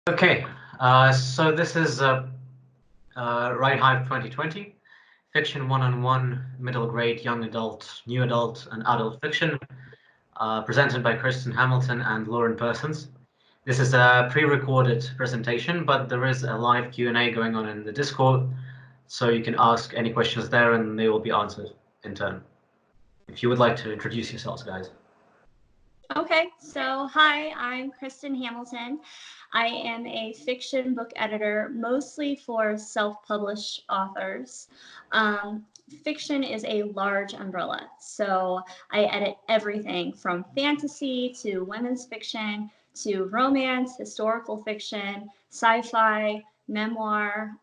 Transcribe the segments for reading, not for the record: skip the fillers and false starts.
Okay, so this is WriteHive 2020, fiction one-on-one, middle grade, young adult, new adult, and adult fiction, presented by Kristen Hamilton and Lauren Persons. This is a pre-recorded presentation, but there is a live Q&A going on in the Discord, so you can ask any questions there and they will be answered in turn. If you would like to introduce yourselves, guys. Okay, so hi, I'm Kristen Hamilton. I am a fiction book editor, mostly for self-published authors. Fiction is a large umbrella, so I edit everything from fantasy to women's fiction to romance, historical fiction, sci-fi, memoir.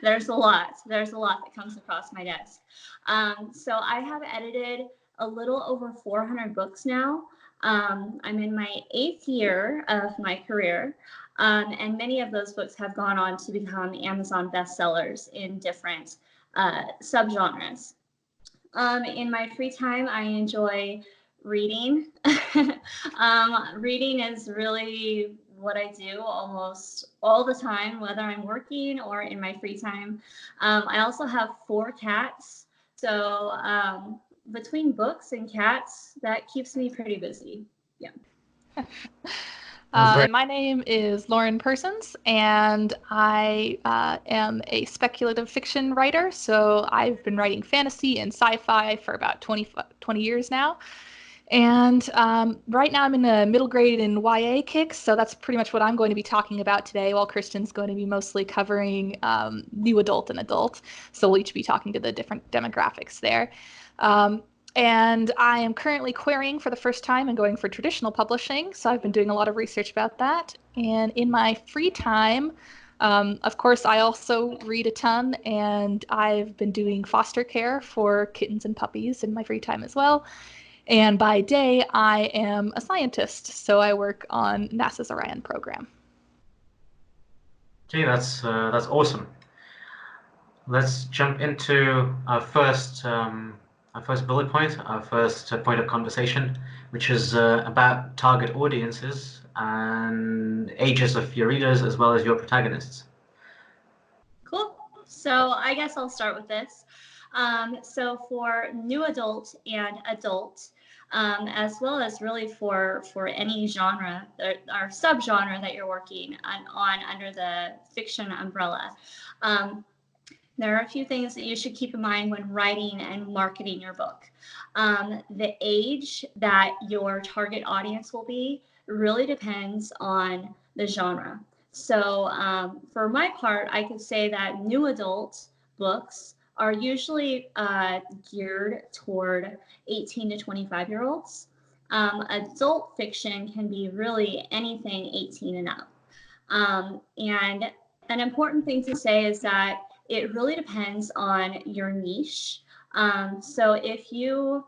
There's a lot that comes across my desk. So I have edited a little over 400 books now. I'm in my 8th year of my career, and many of those books have gone on to become Amazon bestsellers in different subgenres. In my free time, I enjoy reading. Reading is really what I do almost all the time, whether I'm working or in my free time. I also have 4 cats, so between books and cats, that keeps me pretty busy. Yeah. My name is Lauren Persons, and I am a speculative fiction writer. So I've been writing fantasy and sci-fi for about 20 years now. And right now I'm in a middle grade in YA kick, so that's pretty much what I'm going to be talking about today, while Kristen's going to be mostly covering new adult and adult. So we'll each be talking to the different demographics there. And I am currently querying for the first time and going for traditional publishing, so I've been doing a lot of research about that. And in my free time, of course, I also read a ton, and I've been doing foster care for kittens and puppies in my free time as well. And by day, I am a scientist, so I work on NASA's Orion program. Gee, that's awesome. Let's jump into our first bullet point, our first point of conversation, which is about target audiences and ages of your readers as well as your protagonists. Cool. So I guess I'll start with this. So for new adult and adult, as well as really for any genre or subgenre that you're working on under the fiction umbrella, there are a few things that you should keep in mind when writing and marketing your book. The age that your target audience will be really depends on the genre. So for my part, I could say that new adult books are usually geared toward 18 to 25-year-olds. Adult fiction can be really anything 18 and up. And an important thing to say is that it really depends on your niche. So if you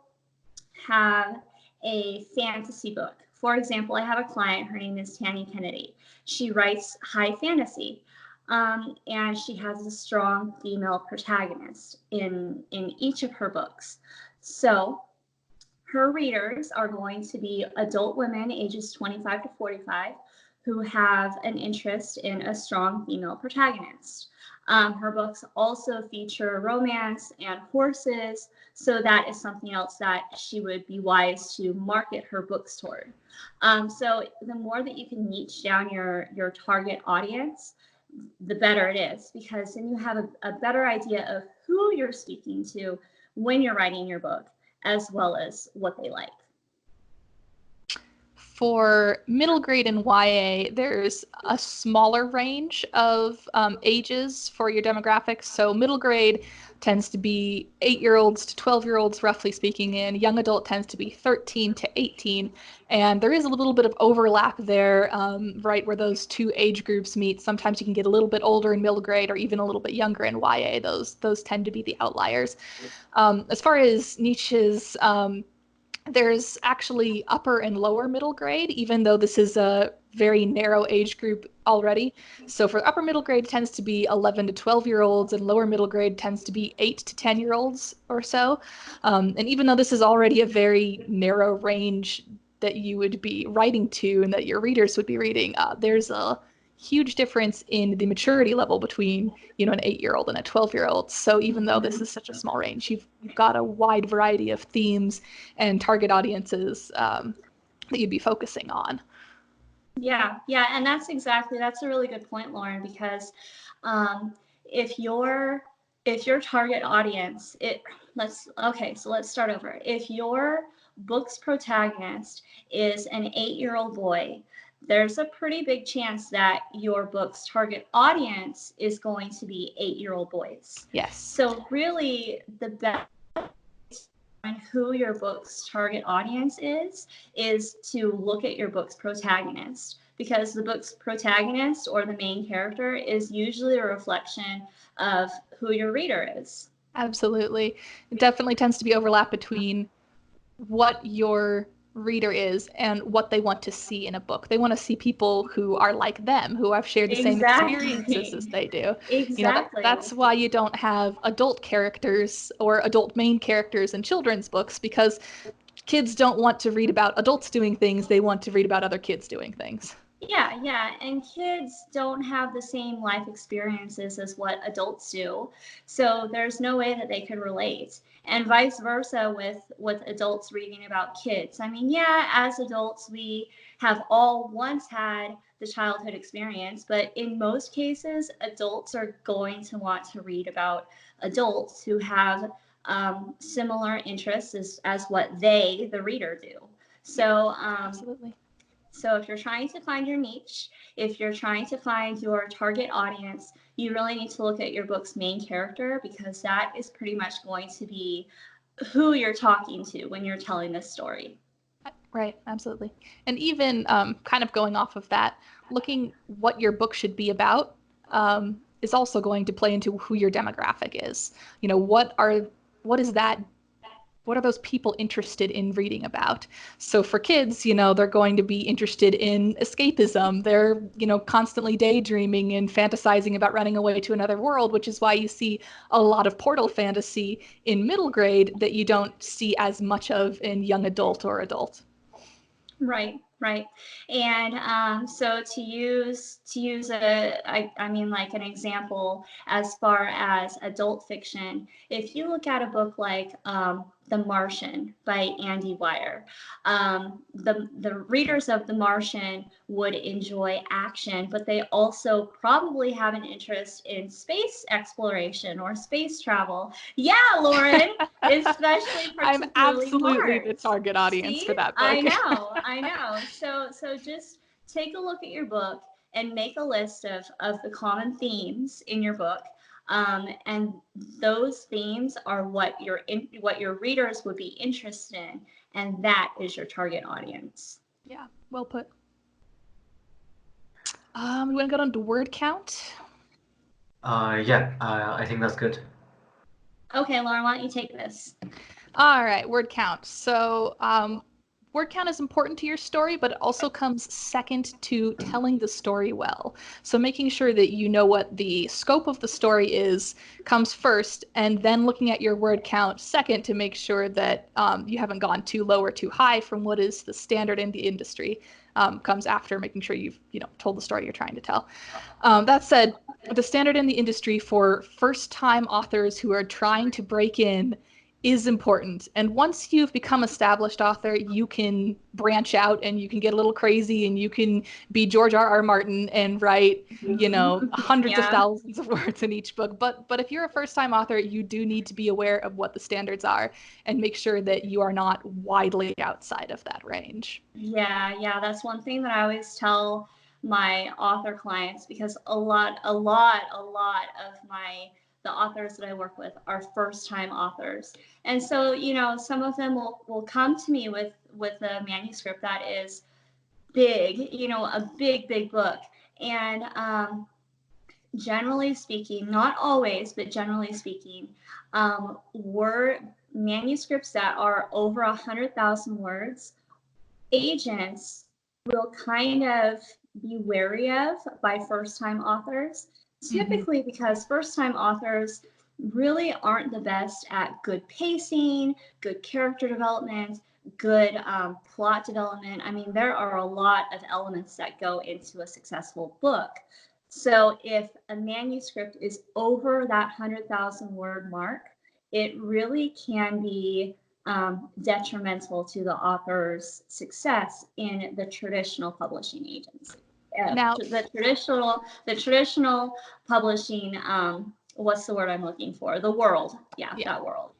have a fantasy book, for example, I have a client, her name is Tanny Kennedy. She writes high fantasy, and she has a strong female protagonist in each of her books. So her readers are going to be adult women ages 25 to 45 who have an interest in a strong female protagonist. Her books also feature romance and horses, so that is something else that she would be wise to market her books toward. So the more that you can niche down your target audience, the better it is, because then you have a better idea of who you're speaking to when you're writing your book, as well as what they like. For middle grade and YA, there's a smaller range of ages for your demographics. So middle grade tends to be 8-year-olds to 12-year-olds, roughly speaking, and young adult tends to be 13 to 18. And there is a little bit of overlap there, right where those two age groups meet. Sometimes you can get a little bit older in middle grade or even a little bit younger in YA. Those tend to be the outliers. As far as niches, there's actually upper and lower middle grade, even though this is a very narrow age group already. So for upper middle grade, it tends to be 11 to 12-year-olds, and lower middle grade tends to be 8 to 10-year-olds or so. And even though this is already a very narrow range that you would be writing to and that your readers would be reading, there's a huge difference in the maturity level between, an 8-year-old and a 12-year-old. So even though this is such a small range, you've got a wide variety of themes and target audiences that you'd be focusing on. Yeah, and that's a really good point, Lauren, because if your target audience, let's start over. If your book's protagonist is an 8-year-old boy, there's a pretty big chance that your book's target audience is going to be 8-year-old boys. Yes. So really, the best on who your book's target audience is to look at your book's protagonist, because the book's protagonist or the main character is usually a reflection of who your reader is. Absolutely. It definitely tends to be overlap between what your reader is and what they want to see in a book. They want to see people who are like them, who have shared the same experiences as they do. Exactly. That's why you don't have adult characters or adult main characters in children's books, because kids don't want to read about adults doing things. They want to read about other kids doing things. Yeah, and kids don't have the same life experiences as what adults do, so there's no way that they could relate. And vice versa with adults reading about kids. I mean, yeah, as adults, we have all once had the childhood experience, but in most cases, adults are going to want to read about adults who have similar interests as what they, the reader, do. So, Absolutely. So if you're trying to find your niche, if you're trying to find your target audience, you really need to look at your book's main character, because that is pretty much going to be who you're talking to when you're telling this story. Right, absolutely. And even kind of going off of that, looking what your book should be about is also going to play into who your demographic is. What are those people interested in reading about? So for kids, they're going to be interested in escapism. They're, constantly daydreaming and fantasizing about running away to another world, which is why you see a lot of portal fantasy in middle grade that you don't see as much of in young adult or adult. Right. And so to use an example as far as adult fiction, if you look at a book like The Martian by Andy Weir, the readers of The Martian would enjoy action, but they also probably have an interest in space exploration or space travel. Yeah, Lauren, especially I'm particularly absolutely Mars. the target audience for that book. I know. So just take a look at your book and make a list of the common themes in your book. And those themes are what your readers would be interested in, and that is your target audience. Yeah, well put. We want to go down to word count. I think that's good. Okay, Lauren, why don't you take this? All right, word count. So word count is important to your story, but it also comes second to telling the story well. So making sure that you know what the scope of the story is comes first, and then looking at your word count second to make sure that you haven't gone too low or too high from what is the standard in the industry. Comes after making sure you've told the story you're trying to tell. That said, the standard in the industry for first-time authors who are trying to break in is important. And once you've become established author, you can branch out and you can get a little crazy and you can be George R.R. Martin and write, hundreds of thousands of words in each book. But if you're a first-time author, you do need to be aware of what the standards are and make sure that you are not widely outside of that range. Yeah, that's one thing that I always tell my author clients, because a lot of the authors that I work with are first-time authors. And so, some of them will come to me with a manuscript that is big, a big book. And generally speaking, not always, but generally speaking, manuscripts that are over 100,000 words, agents will kind of be wary of by first-time authors, typically because first-time authors really aren't the best at good pacing, good character development, good plot development. I mean, there are a lot of elements that go into a successful book. So if a manuscript is over that 100,000 word mark, it really can be detrimental to the author's success in the traditional publishing agency. Now, the traditional publishing, what's the word I'm looking for? The world. Yeah, that world.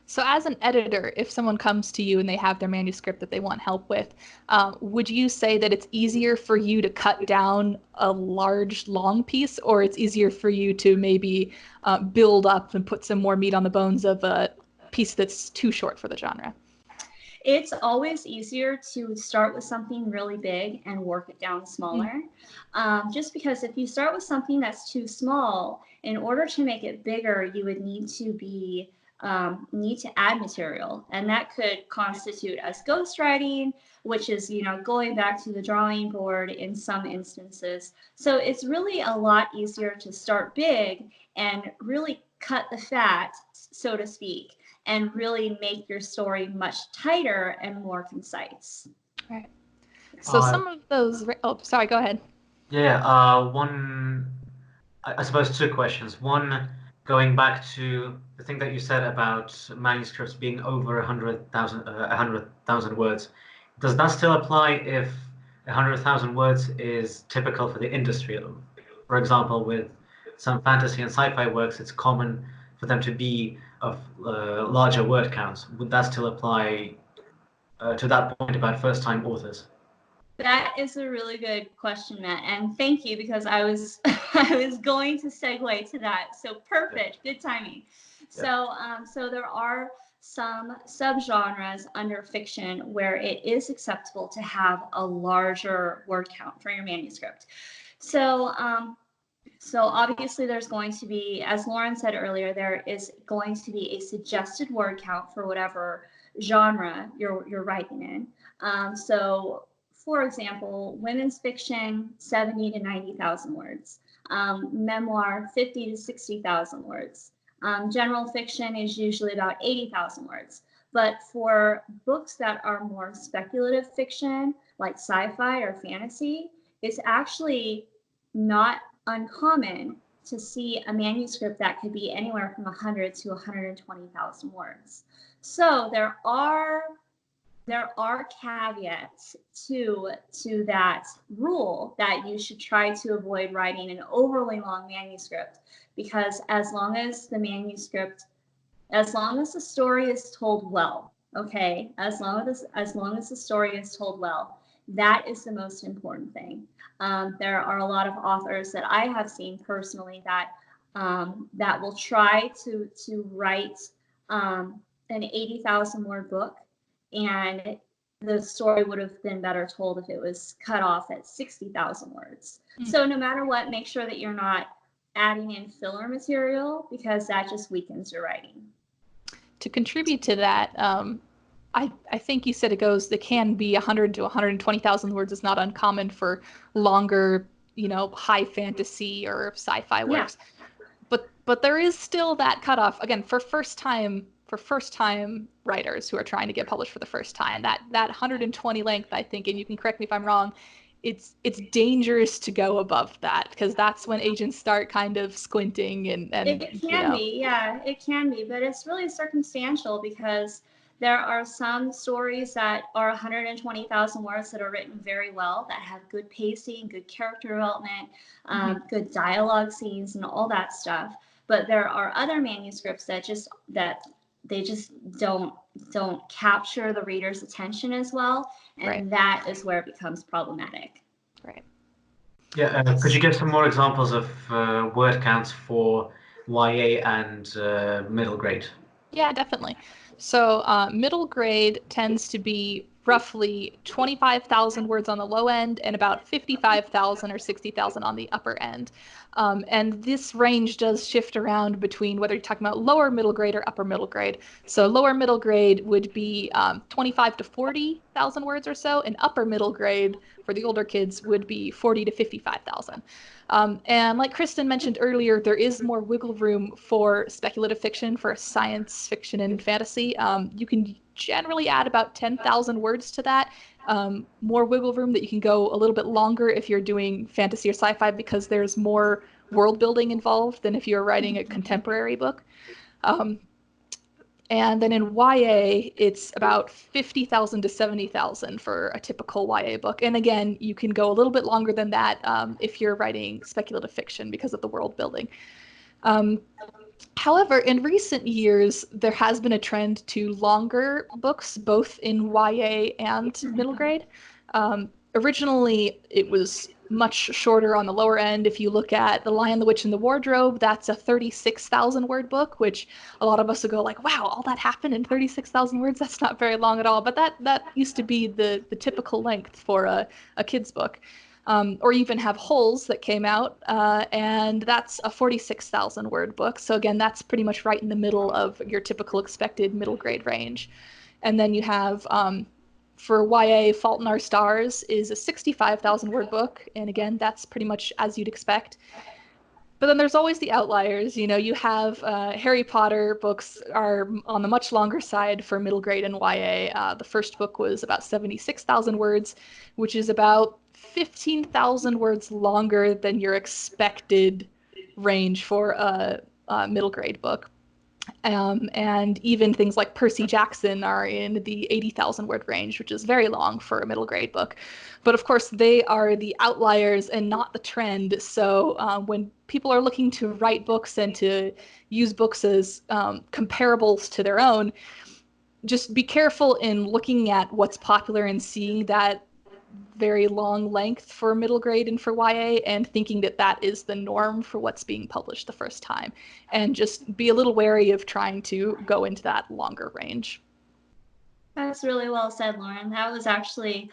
So as an editor, if someone comes to you and they have their manuscript that they want help with, would you say that it's easier for you to cut down a large, long piece, or it's easier for you to maybe build up and put some more meat on the bones of a piece that's too short for the genre? It's always easier to start with something really big and work it down smaller. Just because if you start with something that's too small, in order to make it bigger, you would need to add material, and that could constitute as ghostwriting, which is, going back to the drawing board in some instances. So it's really a lot easier to start big and really cut the fat, so to speak, and really make your story much tighter and more concise. Right. So some of those, oh, sorry, go ahead. Yeah, I suppose two questions. One, going back to the thing that you said about manuscripts being over 100,000 words, does that still apply if 100,000 words is typical for the industry? For example, with some fantasy and sci-fi works, it's common for them to be of larger word counts. Would that still apply to that point about first-time authors? That is a really good question, Matt, and thank you, because I was I was going to segue to that. So perfect, good timing. So so there are some subgenres under fiction where it is acceptable to have a larger word count for your manuscript. So so obviously there's going to be, as Lauren said earlier, there is going to be a suggested word count for whatever genre you're writing in. So for example, women's fiction, 70 to 90,000 words. Memoir, 50 to 60,000 words. General fiction is usually about 80,000 words. But for books that are more speculative fiction, like sci-fi or fantasy, it's actually not uncommon to see a manuscript that could be anywhere from 100 to 120,000 words. So there are caveats to that rule, that you should try to avoid writing an overly long manuscript, because as long as the story is told well, okay, as long as the story is told well, that is the most important thing. There are a lot of authors that I have seen personally that will try to write an 80,000 word book, and the story would have been better told if it was cut off at 60,000 words. So no matter what, make sure that you're not adding in filler material, because that just weakens your writing. To contribute to that, I think you said it can be 100 to 120,000 words is not uncommon for longer, high fantasy or sci-fi works. Yeah. But there is still that cutoff, again, for first time writers who are trying to get published for the first time. That 120 length, I think, and you can correct me if I'm wrong, it's dangerous to go above that, because that's when agents start kind of squinting and it can be, yeah, it can be, but it's really circumstantial, because there are some stories that are 120,000 words that are written very well, that have good pacing, good character development, good dialogue scenes, and all that stuff. But there are other manuscripts that just don't capture the reader's attention as well, and that is where it becomes problematic. Right. Yeah. Could you give some more examples of word counts for YA and middle grade? Yeah, definitely. So middle grade tends to be roughly 25,000 words on the low end and about 55,000 or 60,000 on the upper end. And this range does shift around between whether you're talking about lower middle grade or upper middle grade. So lower middle grade would be 25 to 40,000 words or so, and upper middle grade for the older kids would be 40 to 55,000. And like Kristen mentioned earlier, there is more wiggle room for speculative fiction, for science fiction and fantasy. You can generally add about 10,000 words to that. More wiggle room that you can go a little bit longer if you're doing fantasy or sci-fi, because there's more world building involved than if you're writing a contemporary book. And then in YA, it's about 50,000 to 70,000 for a typical YA book. And again, you can go a little bit longer than that if you're writing speculative fiction because of the world building. However, in recent years, there has been a trend to longer books, both in YA and middle grade. Originally, it was much shorter on the lower end. If you look at The Lion, the Witch, and the Wardrobe, that's a 36,000 word book, which a lot of us will go like, wow, all that happened in 36,000 words? That's not very long at all. But that used to be the typical length for a kid's book. Or even have Holes that came out, and that's a 46,000 word book. So again, that's pretty much right in the middle of your typical expected middle grade range. And then you have, for YA, Fault in Our Stars is a 65,000 word book. And again, that's pretty much as you'd expect. But then there's always the outliers. You know, you have Harry Potter books are on the much longer side for middle grade and YA. The first book was about 76,000 words, which is about 15,000 words longer than your expected range for a middle grade book. And even things like Percy Jackson are in the 80,000 word range, which is very long for a middle grade book. But of course, they are the outliers and not the trend. So when people are looking to write books and to use books as comparables to their own, just be careful in looking at what's popular and seeing that very long length for middle grade and for YA and thinking that that is the norm for what's being published the first time. And just be a little wary of trying to go into that longer range. That's really well said, Lauren. That was actually,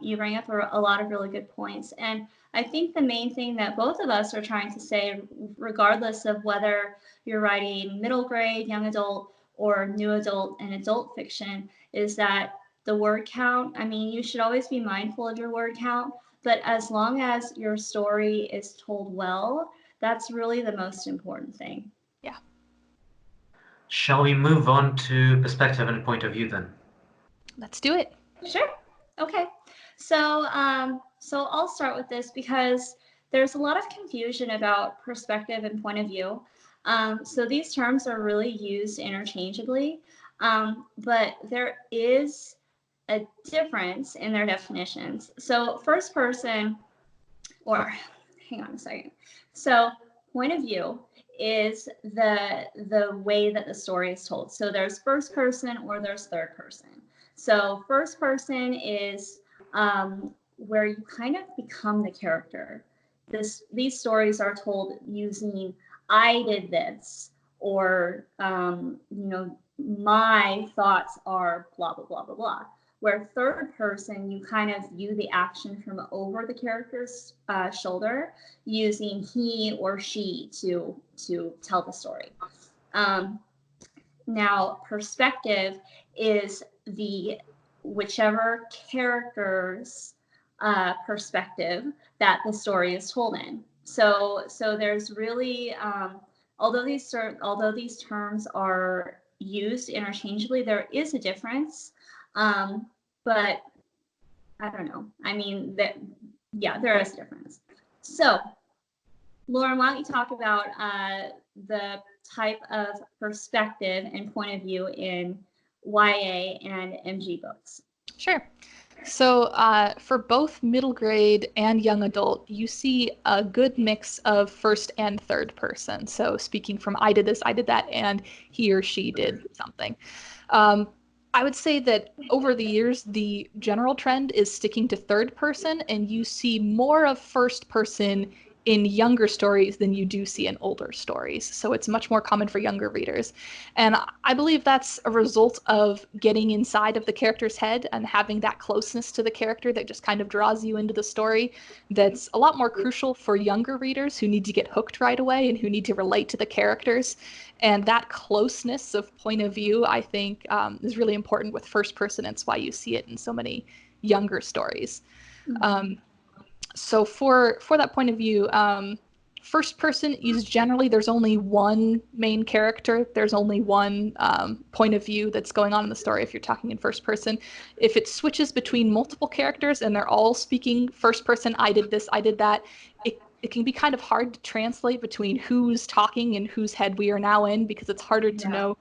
you bring up a lot of really good points. And I think the main thing that both of us are trying to say, regardless of whether you're writing middle grade, young adult, or new adult and adult fiction, is that the word count, I mean, you should always be mindful of your word count, but as long as your story is told well, that's really the most important thing. Yeah. Shall we move on to perspective and point of view then? Let's do it. Sure. Okay. So I'll start with this because there's a lot of confusion about perspective and point of view. So these terms are really used interchangeably, but there is a difference in their definitions. So first person, or hang on a second. So point of view is the way that the story is told. So there's first person or there's third person. So first person is where you kind of become the character. These stories are told using I did this, or my thoughts are blah blah blah blah blah. Where third person, you kind of view the action from over the character's shoulder, using he or she to tell the story. Now, perspective is the whichever character's perspective that the story is told in. So there's really, although these terms are used interchangeably, there is a difference. But I don't know. I mean, there is a difference. So, Lauren, why don't you talk about the type of perspective and point of view in YA and MG books? Sure. So for both middle grade and young adult, you see a good mix of first and third person. So speaking from I did this, I did that, and he or she did something. I would say that over the years, the general trend is sticking to third person, and you see more of first person in younger stories than you do see in older stories. So it's much more common for younger readers. And I believe that's a result of getting inside of the character's head and having that closeness to the character that just kind of draws you into the story. That's a lot more crucial for younger readers who need to get hooked right away and who need to relate to the characters. And that closeness of point of view, I think, is really important with first person. It's why you see it in so many younger stories. So for that point of view, First person is generally, there's only one main character. There's only one point of view that's going on in the story if you're talking in first person. If it switches between multiple characters and they're all speaking first person, I did this, I did that, it can be kind of hard to translate between who's talking and whose head we are now in, because it's harder to know.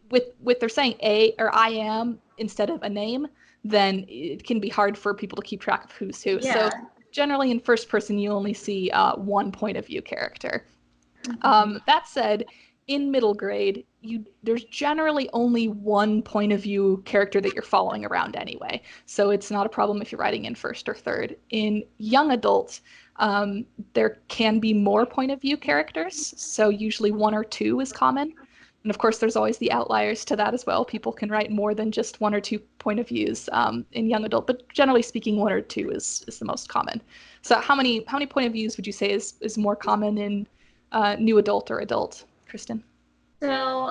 With they're saying a or I am instead of a name, then it can be hard for people to keep track of who's who. Yeah. So generally in first person, you only see one point of view character. That said, in middle grade, there's generally only one point of view character that you're following around anyway. So it's not a problem if you're writing in first or third. In young adult, there can be more point of view characters. So usually one or two is common. And of course, there's always the outliers to that as well. People can write more than just one or two point of views in young adult, but generally speaking, one or two is the most common. So how many point of views would you say is more common in new adult or adult, Kristen? So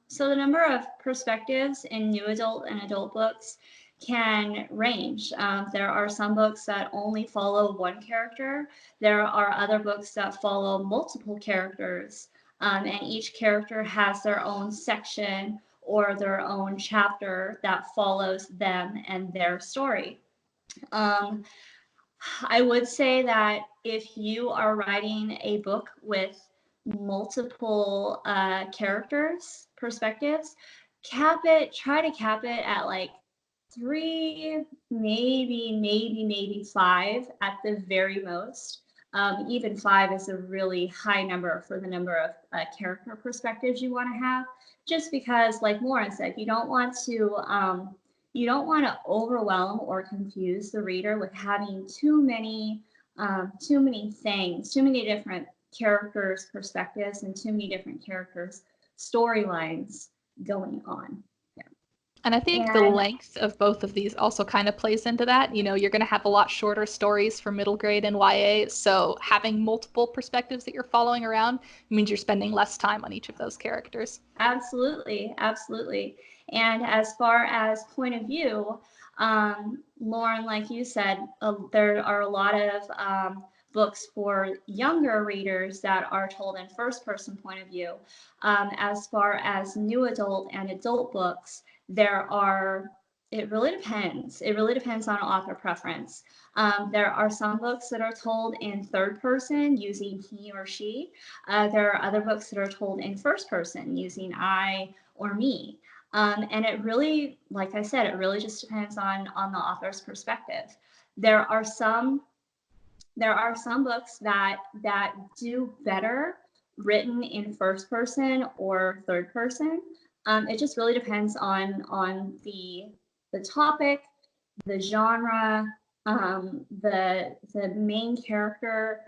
the number of perspectives in new adult and adult books can range. There are some books that only follow one character. There are other books that follow multiple characters. And each character has their own section or their own chapter that follows them and their story. I would say that if you are writing a book with multiple perspectives, try to cap it at like 3, maybe 5 at the very most. Even 5 is a really high number for the number of character perspectives you want to have, just because, like Lauren said, you don't want to overwhelm or confuse the reader with having too many things, too many different characters' perspectives, and too many different characters' storylines going on. And I think the length of both of these also kind of plays into that. You know, you're going to have a lot shorter stories for middle grade and YA. So having multiple perspectives that you're following around means you're spending less time on each of those characters. Absolutely. Absolutely. And as far as point of view, Lauren, like you said, there are a lot of books for younger readers that are told in first person point of view. As far as new adult and adult books, it really depends. It really depends on author preference. There are some books that are told in third person using he or she. There are other books that are told in first person using I or me. And it really, like I said, it really just depends on the author's perspective. There are some books that do better written in first person or third person. It just really depends on the topic, the genre, the main character.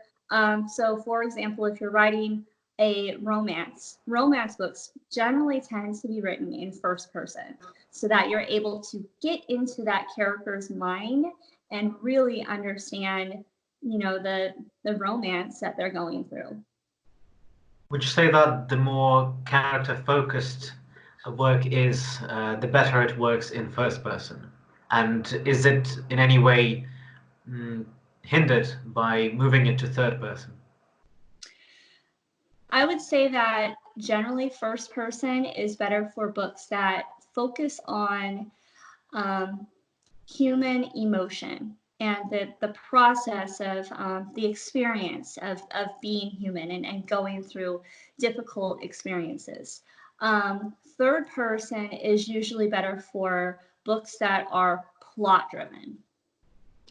So for example, if you're writing a romance books generally tend to be written in first person so that you're able to get into that character's mind and really understand, the romance that they're going through. Would you say that the more character focused a work is, the better it works in first person? And is it in any way hindered by moving it to third person? I would say that generally first person is better for books that focus on human emotion and the process of the experience of being human and going through difficult experiences. Third person is usually better for books that are plot driven.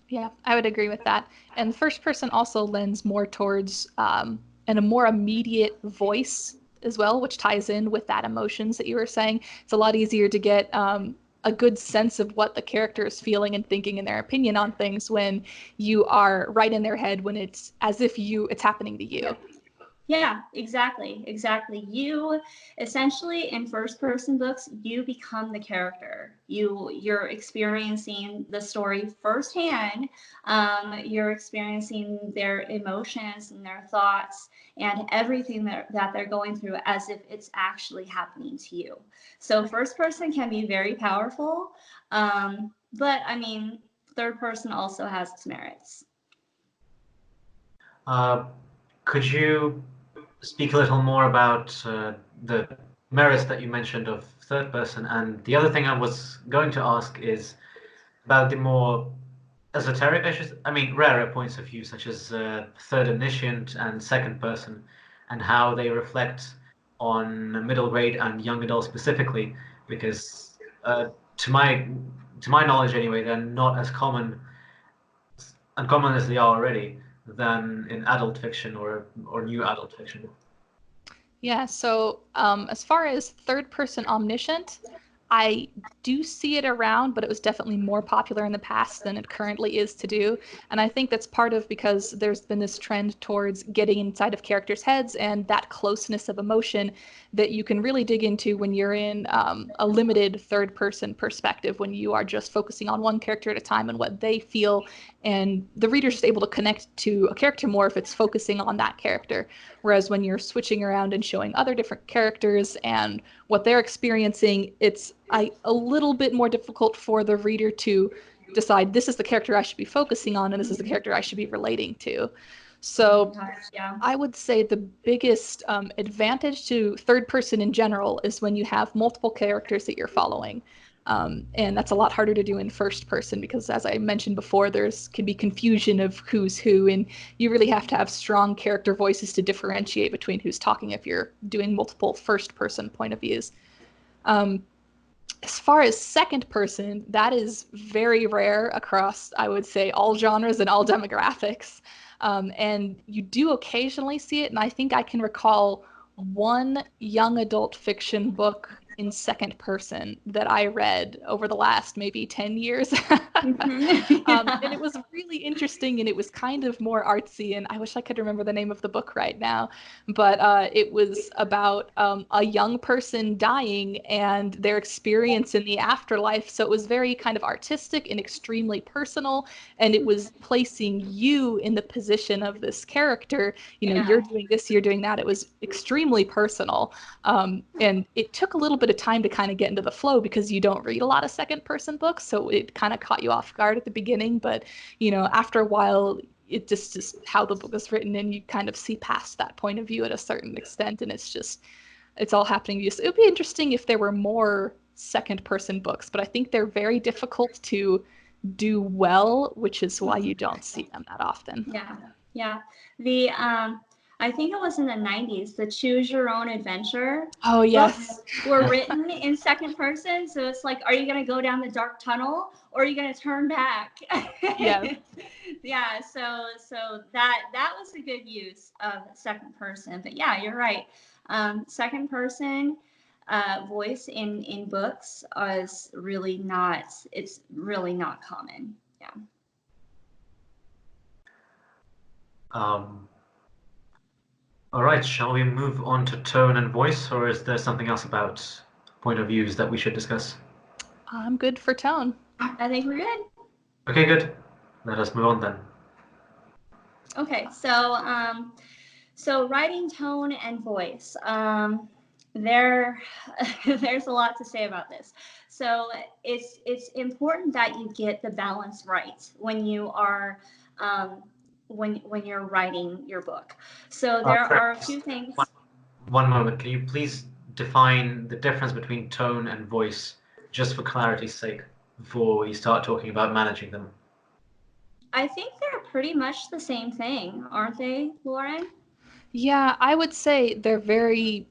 Yeah, I would agree with that. And first person also lends more towards and a more immediate voice as well, which ties in with that emotions that you were saying. It's a lot easier to get a good sense of what the character is feeling and thinking and their opinion on things when you are right in their head, when it's as if it's happening to you. Yeah, exactly. You essentially in first person books, you become the character. You're experiencing the story firsthand. You're experiencing their emotions and their thoughts and everything that they're going through as if it's actually happening to you. So first person can be very powerful, but I mean, third person also has its merits. could you speak a little more about the merits that you mentioned of third person? And the other thing I was going to ask is about the more esoteric, rarer points of view, such as third omniscient and second person, and how they reflect on middle grade and young adults specifically, because to my knowledge anyway, they're not as uncommon as they are already than in adult fiction or new adult fiction. Yeah, so as far as third person omniscient, I do see it around, but it was definitely more popular in the past than it currently is to do. And I think that's part of because there's been this trend towards getting inside of characters' heads and that closeness of emotion that you can really dig into when you're in a limited third person perspective, when you are just focusing on one character at a time and what they feel. And the reader's just able to connect to a character more if it's focusing on that character. Whereas when you're switching around and showing other different characters and what they're experiencing, it's a little bit more difficult for the reader to decide this is the character I should be focusing on and this is the character I should be relating to. So Yeah. I would say the biggest advantage to third person in general is when you have multiple characters that you're following. And that's a lot harder to do in first person because, as I mentioned before, can be confusion of who's who, and you really have to have strong character voices to differentiate between who's talking if you're doing multiple first person point of views. As far as second person, that is very rare across, I would say, all genres and all demographics. And you do occasionally see it, and I think I can recall one young adult fiction book in second person that I read over the last maybe 10 years. And it was really interesting, and it was kind of more artsy, and I wish I could remember the name of the book right now, but it was about a young person dying and their experience in the afterlife. So it was very kind of artistic and extremely personal, and it was placing you in the position of this character. You're doing this, you're doing that. It was extremely personal. And it took a little bit of time to kind of get into the flow because you don't read a lot of second person books. So it kind of caught you off guard at the beginning. But, after a while, it just is how the book is written and you kind of see past that point of view at a certain extent. And it's all happening to you. So it would be interesting if there were more second person books, but I think they're very difficult to do well, which is why you don't see them that often. Yeah. The I think it was in the 90s, the Choose Your Own Adventure books were written in second person. So it's like, are you going to go down the dark tunnel or are you going to turn back? Yeah. Yeah. So that was a good use of second person. But yeah, you're right. Second person voice in books is really not common. Yeah. All right, shall we move on to tone and voice, or is there something else about point of views that we should discuss? I'm good for tone. I think we're good. Okay, good. Let us move on then. Okay, so writing tone and voice. There's a lot to say about this. So it's important that you get the balance right when you are when you're writing your book. So there are a few things. One moment, can you please define the difference between tone and voice, just for clarity's sake, before we start talking about managing them? I think they're pretty much the same thing, aren't they, Lauren? Yeah, I would say they're very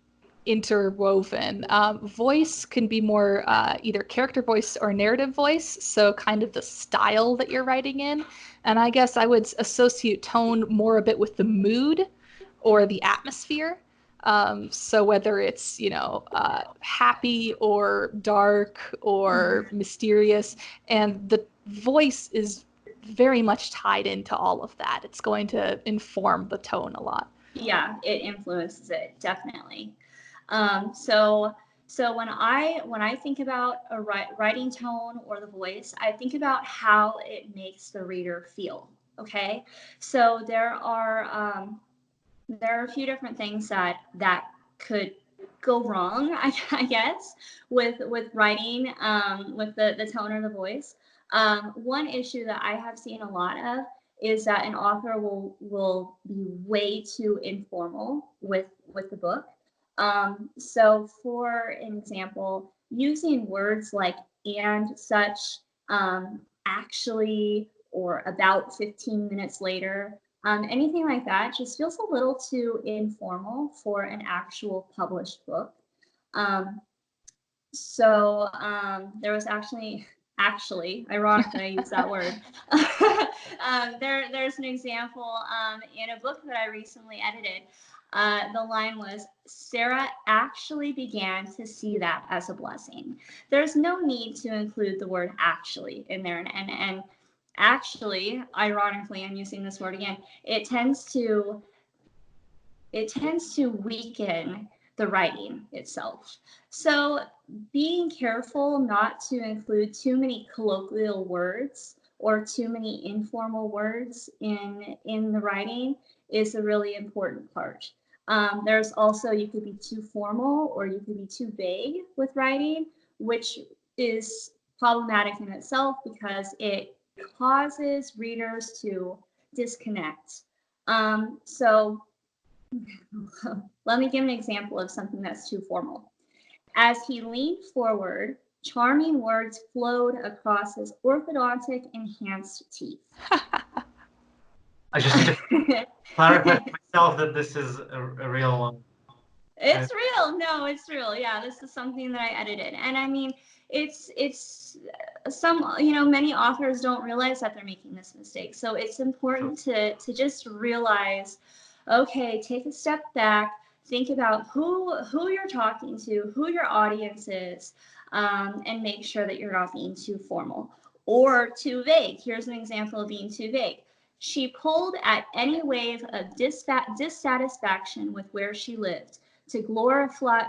interwoven. Voice can be more either character voice or narrative voice, so kind of the style that you're writing in. And I guess I would associate tone more a bit with the mood or the atmosphere. So whether it's, happy or dark or mysterious, and the voice is very much tied into all of that. It's going to inform the tone a lot. Yeah, it influences it, definitely. So when I think about a writing tone or the voice, I think about how it makes the reader feel. Okay, so there are a few different things that could go wrong, I guess, with writing with the tone or the voice. One issue that I have seen a lot of is that an author will be way too informal with the book. So for an example, using words like and such, actually, or about 15 minutes later, anything like that just feels a little too informal for an actual published book. There was actually, ironic that I use that word. There's an example in a book that I recently edited. The line was, Sarah actually began to see that as a blessing. There's no need to include the word actually in there. And actually, ironically, I'm using this word again, it tends to weaken the writing itself. So being careful not to include too many colloquial words or too many informal words in the writing is a really important part. There's also, you could be too formal or you could be too vague with writing, which is problematic in itself because it causes readers to disconnect. So let me give an example of something that's too formal. As he leaned forward, charming words flowed across his orthodontic enhanced teeth. I just need to clarify for myself that this is a real one. It's real. No, it's real. Yeah, this is something that I edited. And I mean, it's some, many authors don't realize that they're making this mistake. So it's important to just realize, okay, take a step back, think about who you're talking to, who your audience is, and make sure that you're not being too formal or too vague. Here's an example of being too vague. She pulled at any wave of dissatisfaction with where she lived to glorify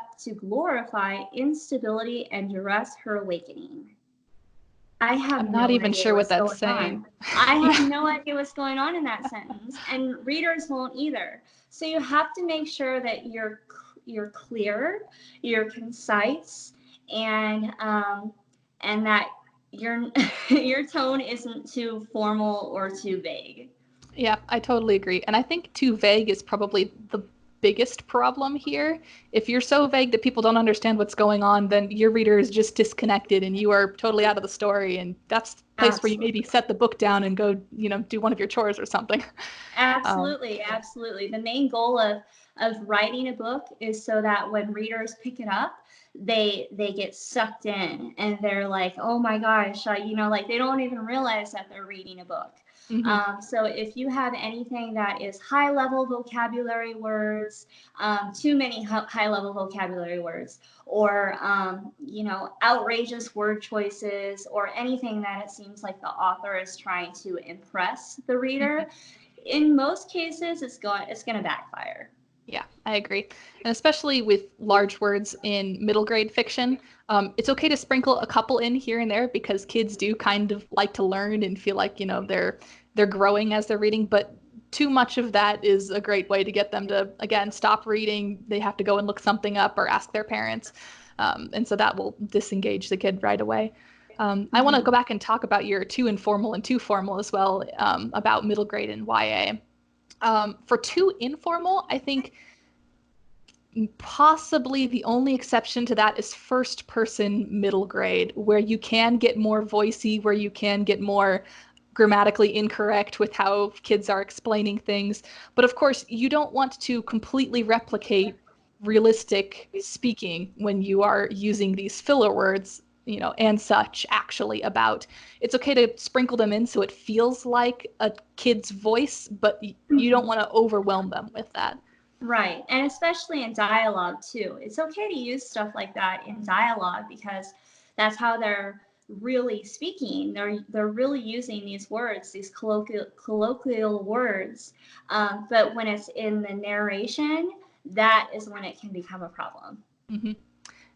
instability and duress her awakening. I'm not even sure what that's saying. I have no idea what's going on in that sentence, and readers won't either. So you have to make sure that you're clear, you're concise, and that your tone isn't too formal or too vague. Yeah, I totally agree. And I think too vague is probably the biggest problem here. If you're so vague that people don't understand what's going on, then your reader is just disconnected and you are totally out of the story. And that's the place where you maybe set the book down and go, do one of your chores or something. Absolutely. The main goal of writing a book is so that when readers pick it up, they get sucked in and they're like, oh my gosh, like they don't even realize that they're reading a book. Mm-hmm. So if you have anything that is high-level vocabulary words, too many high-level vocabulary words, or outrageous word choices, or anything that it seems like the author is trying to impress the reader, mm-hmm. in most cases it's going to backfire. Yeah, I agree. And especially with large words in middle grade fiction, it's okay to sprinkle a couple in here and there because kids do kind of like to learn and feel like, they're growing as they're reading. But too much of that is a great way to get them to, again, stop reading. They have to go and look something up or ask their parents. And so that will disengage the kid right away. Mm-hmm. I want to go back and talk about your too informal and too formal as well, about middle grade and YA. For too informal, I think possibly the only exception to that is first person middle grade, where you can get more voicey, where you can get more grammatically incorrect with how kids are explaining things. But of course, you don't want to completely replicate realistic speaking when you are using these filler words, and such, actually, about. It's okay to sprinkle them in so it feels like a kid's voice, but you don't want to overwhelm them with that. Right. And especially in dialogue too. It's okay to use stuff like that in dialogue because that's how they're really speaking. They're really using these words, these colloquial words. But when it's in the narration, that is when it can become a problem. Mm-hmm.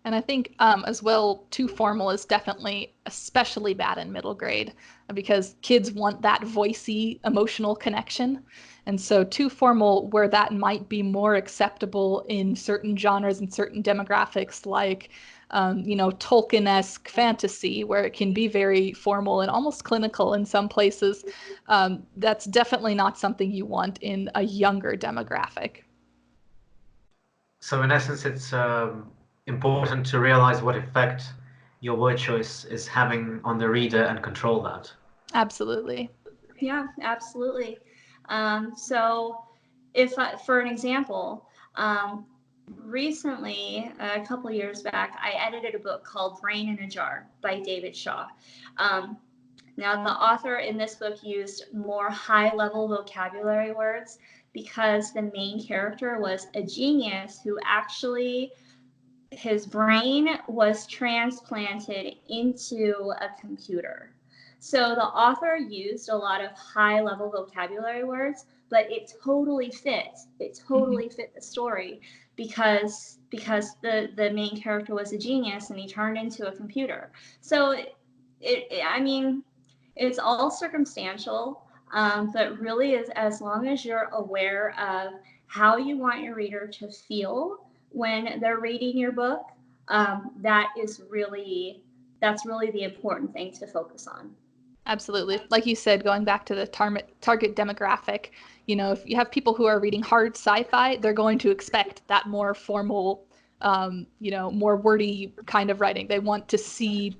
And I think as well, too formal is definitely especially bad in middle grade because kids want that voicey emotional connection. And so too formal, where that might be more acceptable in certain genres and certain demographics, like Tolkien-esque fantasy, where it can be very formal and almost clinical in some places. That's definitely not something you want in a younger demographic. So in essence, it's important to realize what effect your word choice is having on the reader and control that. Absolutely. Yeah, absolutely. So if for an example, recently, a couple years back, I edited a book called Brain in a Jar by David Shaw. Now, the author in this book used more high-level vocabulary words because the main character was a genius who actually, his brain was transplanted into a computer. So the author used a lot of high-level vocabulary words, but it totally fit. It totally fit the story because the main character was a genius and he turned into a computer. So I mean, it's all circumstantial, but really is as long as you're aware of how you want your reader to feel when they're reading your book, that's really the important thing to focus on. Absolutely. Like you said, going back to the target demographic, if you have people who are reading hard sci-fi, they're going to expect that more formal, more wordy kind of writing. They want to see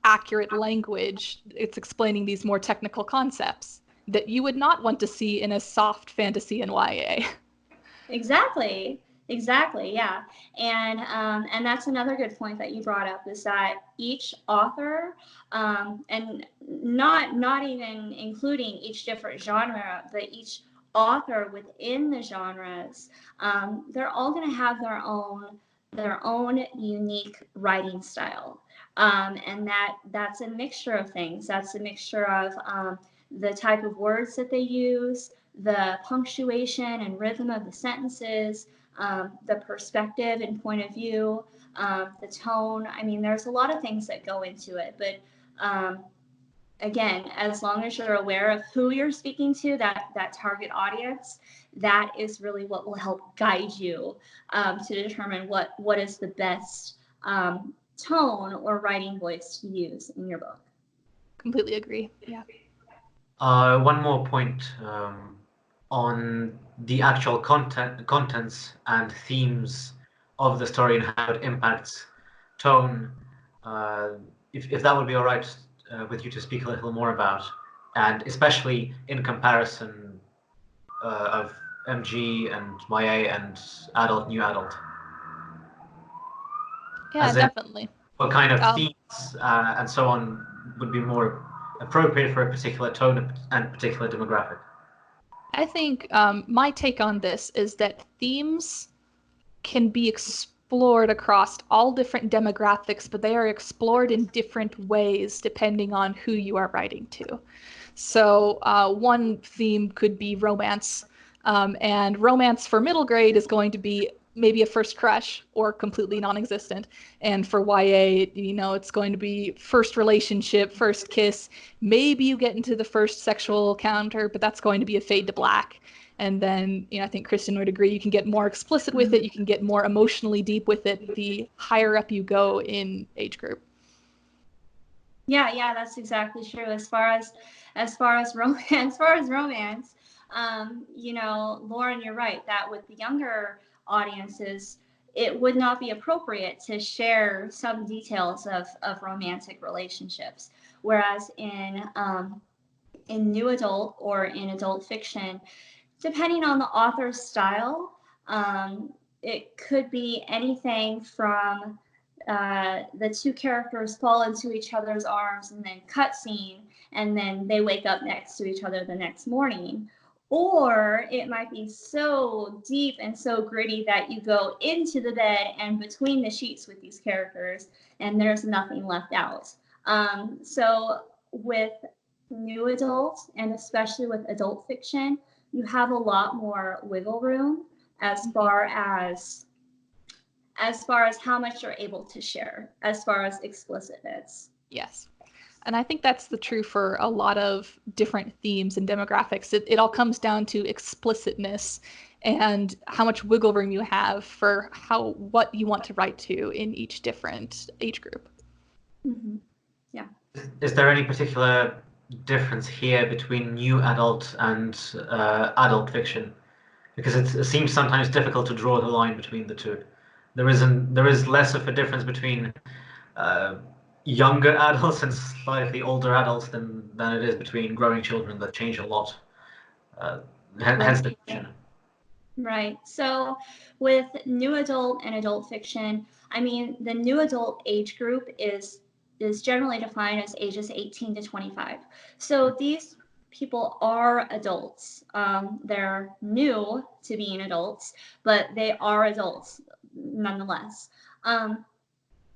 accurate language. It's explaining these more technical concepts that you would not want to see in a soft fantasy and YA. Exactly. Yeah. And that's another good point that you brought up, is that each author, and not even including each different genre, but each author within the genres, they're all going to have their own unique writing style. And that's a mixture of things. That's a mixture of the type of words that they use, the punctuation and rhythm of the sentences, the perspective and point of view, the tone. I mean, there's a lot of things that go into it, but again, as long as you're aware of who you're speaking to, that target audience, that is really what will help guide you to determine what is the best tone or writing voice to use in your book. Completely agree. Yeah. One more point on the actual contents and themes of the story and how it impacts tone. If that would be all right with you to speak a little more about, and especially in comparison of MG and YA and adult, new adult. Yeah, definitely. What kind of themes and so on would be more appropriate for a particular tone and particular demographic? I think my take on this is that themes can be explored across all different demographics, but they are explored in different ways depending on who you are writing to. So one theme could be romance, and romance for middle grade is going to be maybe a first crush or completely non-existent. And for YA, it's going to be first relationship, first kiss. Maybe you get into the first sexual encounter, but that's going to be a fade to black. And then, I think Kristen would agree, you can get more explicit with it. You can get more emotionally deep with it the higher up you go in age group. Yeah, that's exactly true. As far as romance, Lauren, you're right that with the younger audiences, it would not be appropriate to share some details of romantic relationships. Whereas in new adult or in adult fiction, depending on the author's style, it could be anything from the two characters fall into each other's arms and then cutscene, and then they wake up next to each other the next morning. Or it might be so deep and so gritty that you go into the bed and between the sheets with these characters and there's nothing left out. So with new adult, and especially with adult fiction, you have a lot more wiggle room as far as how much you're able to share, as far as explicitness. Yes. And I think that's the true for a lot of different themes and demographics. It all comes down to explicitness and how much wiggle room you have for what you want to write to in each different age group. Mm-hmm. Yeah. Is there any particular difference here between new adult and adult fiction? Because it seems sometimes difficult to draw the line between the two. There is less of a difference between younger adults and slightly older adults than it is between growing children that change a lot. Hence the question. Right. So with new adult and adult fiction, I mean, the new adult age group is generally defined as ages 18 to 25. So these people are adults. They're new to being adults, but they are adults nonetheless.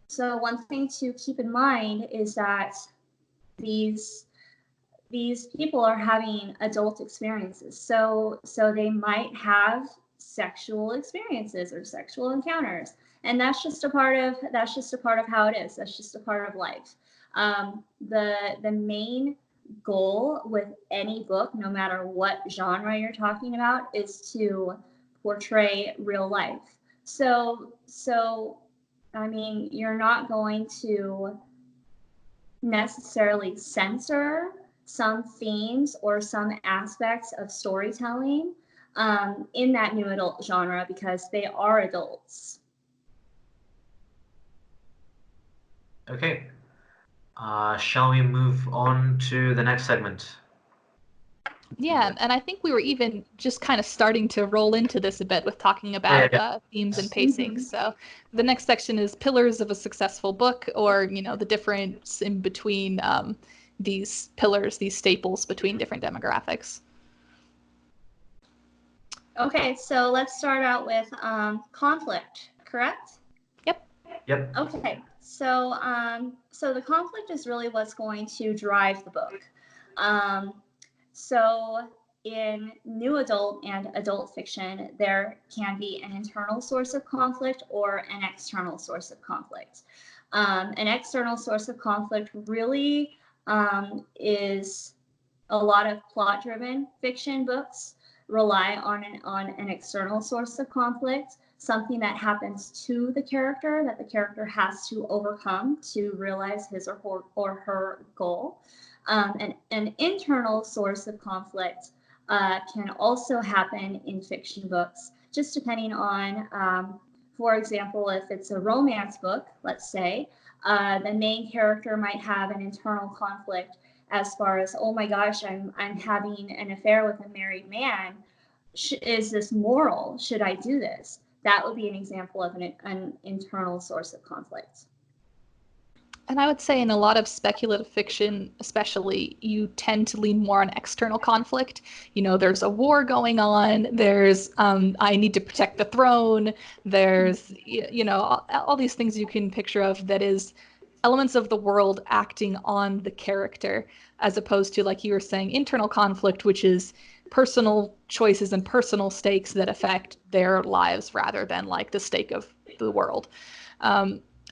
So one thing to keep in mind is that these people are having adult experiences. So they might have sexual experiences or sexual encounters, and that's just a part of how it is. That's just a part of life. The main goal with any book, no matter what genre you're talking about, is to portray real life. So I mean, you're not going to necessarily censor some themes or some aspects of storytelling in that new adult genre because they are adults. Okay. Shall we move on to the next segment? Yeah, and I think we were even just kind of starting to roll into this a bit with talking about themes and pacing. So the next section is pillars of a successful book, or the difference in between these pillars, these staples between different demographics. Okay, so let's start out with conflict, correct? Yep. Okay, so the conflict is really what's going to drive the book. So in new adult and adult fiction, there can be an internal source of conflict or an external source of conflict. An external source of conflict really is a lot of plot-driven fiction books rely on an external source of conflict, something that happens to the character that the character has to overcome to realize his or her goal. An internal source of conflict can also happen in fiction books, just depending on, for example, if it's a romance book, let's say, the main character might have an internal conflict as far as, oh my gosh, I'm having an affair with a married man. Is this moral? Should I do this? That would be an example of an internal source of conflict. And I would say in a lot of speculative fiction, especially, you tend to lean more on external conflict. There's a war going on. There's I need to protect the throne. There's all these things you can picture of that is elements of the world acting on the character, as opposed to, like you were saying, internal conflict, which is personal choices and personal stakes that affect their lives rather than like the stake of the world.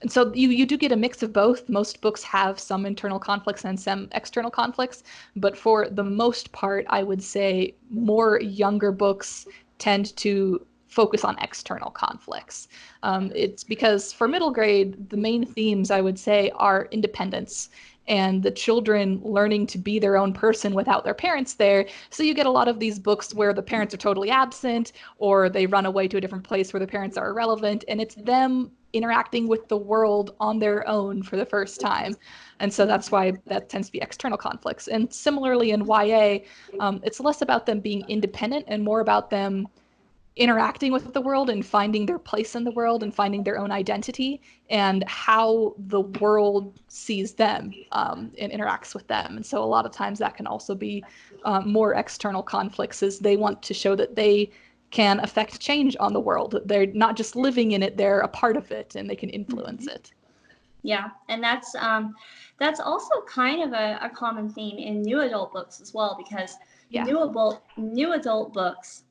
And so you do get a mix of both. Most books have some internal conflicts and some external conflicts, but for the most part, I would say more younger books tend to focus on external conflicts. It's because for middle grade, the main themes I would say are independence and the children learning to be their own person without their parents there. So you get a lot of these books where the parents are totally absent, or they run away to a different place where the parents are irrelevant, and it's them interacting with the world on their own for the first time. And so that's why that tends to be external conflicts. And similarly in YA, it's less about them being independent and more about them interacting with the world and finding their place in the world and finding their own identity and how the world sees them and interacts with them. And so a lot of times that can also be more external conflicts, as they want to show that they can affect change on the world. They're not just living in it, they're a part of it and they can influence it. Yeah, and that's also kind of a common theme in new adult books as well, because new adult books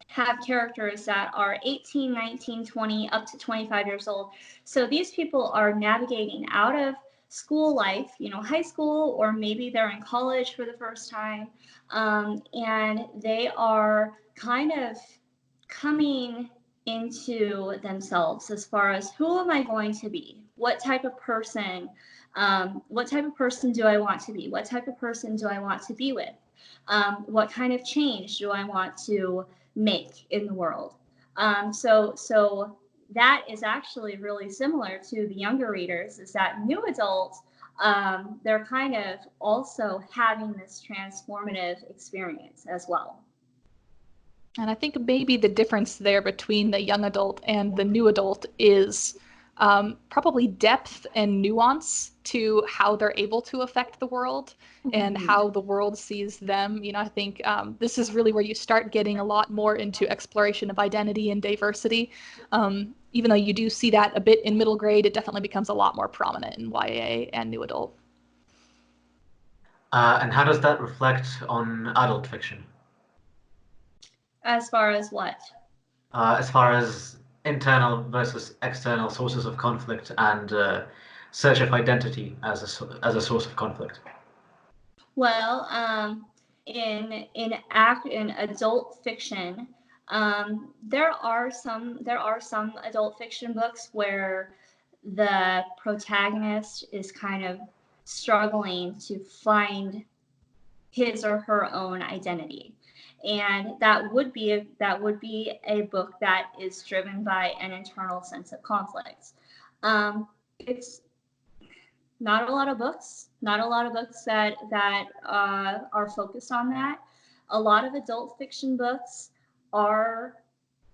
have characters that are 18, 19, 20, up to 25 years old. So these people are navigating out of school life, high school, or maybe they're in college for the first time, and they are kind of coming into themselves as far as who am I going to be? What type of person do I want to be? What type of person do I want to be with? What kind of change do I want to make in the world? So that is actually really similar to the younger readers, is that new adults, they're kind of also having this transformative experience as well. And I think maybe the difference there between the young adult and the new adult is probably depth and nuance to how they're able to affect the world and how the world sees them. I think this is really where you start getting a lot more into exploration of identity and diversity. Even though you do see that a bit in middle grade, it definitely becomes a lot more prominent in YA and new adult. And how does that reflect on adult fiction? As far as what? As far as internal versus external sources of conflict and search of identity as a source of conflict. Well, in adult fiction, there are some adult fiction books where the protagonist is kind of struggling to find his or her own identity. And that would be a book that is driven by an internal sense of conflict. It's not a lot of books that are focused on that. A lot of adult fiction books are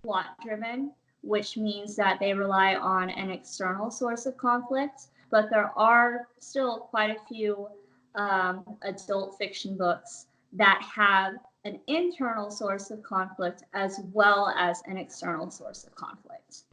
plot driven, which means that they rely on an external source of conflict. But there are still quite a few adult fiction books that have an internal source of conflict as well as an external source of conflict.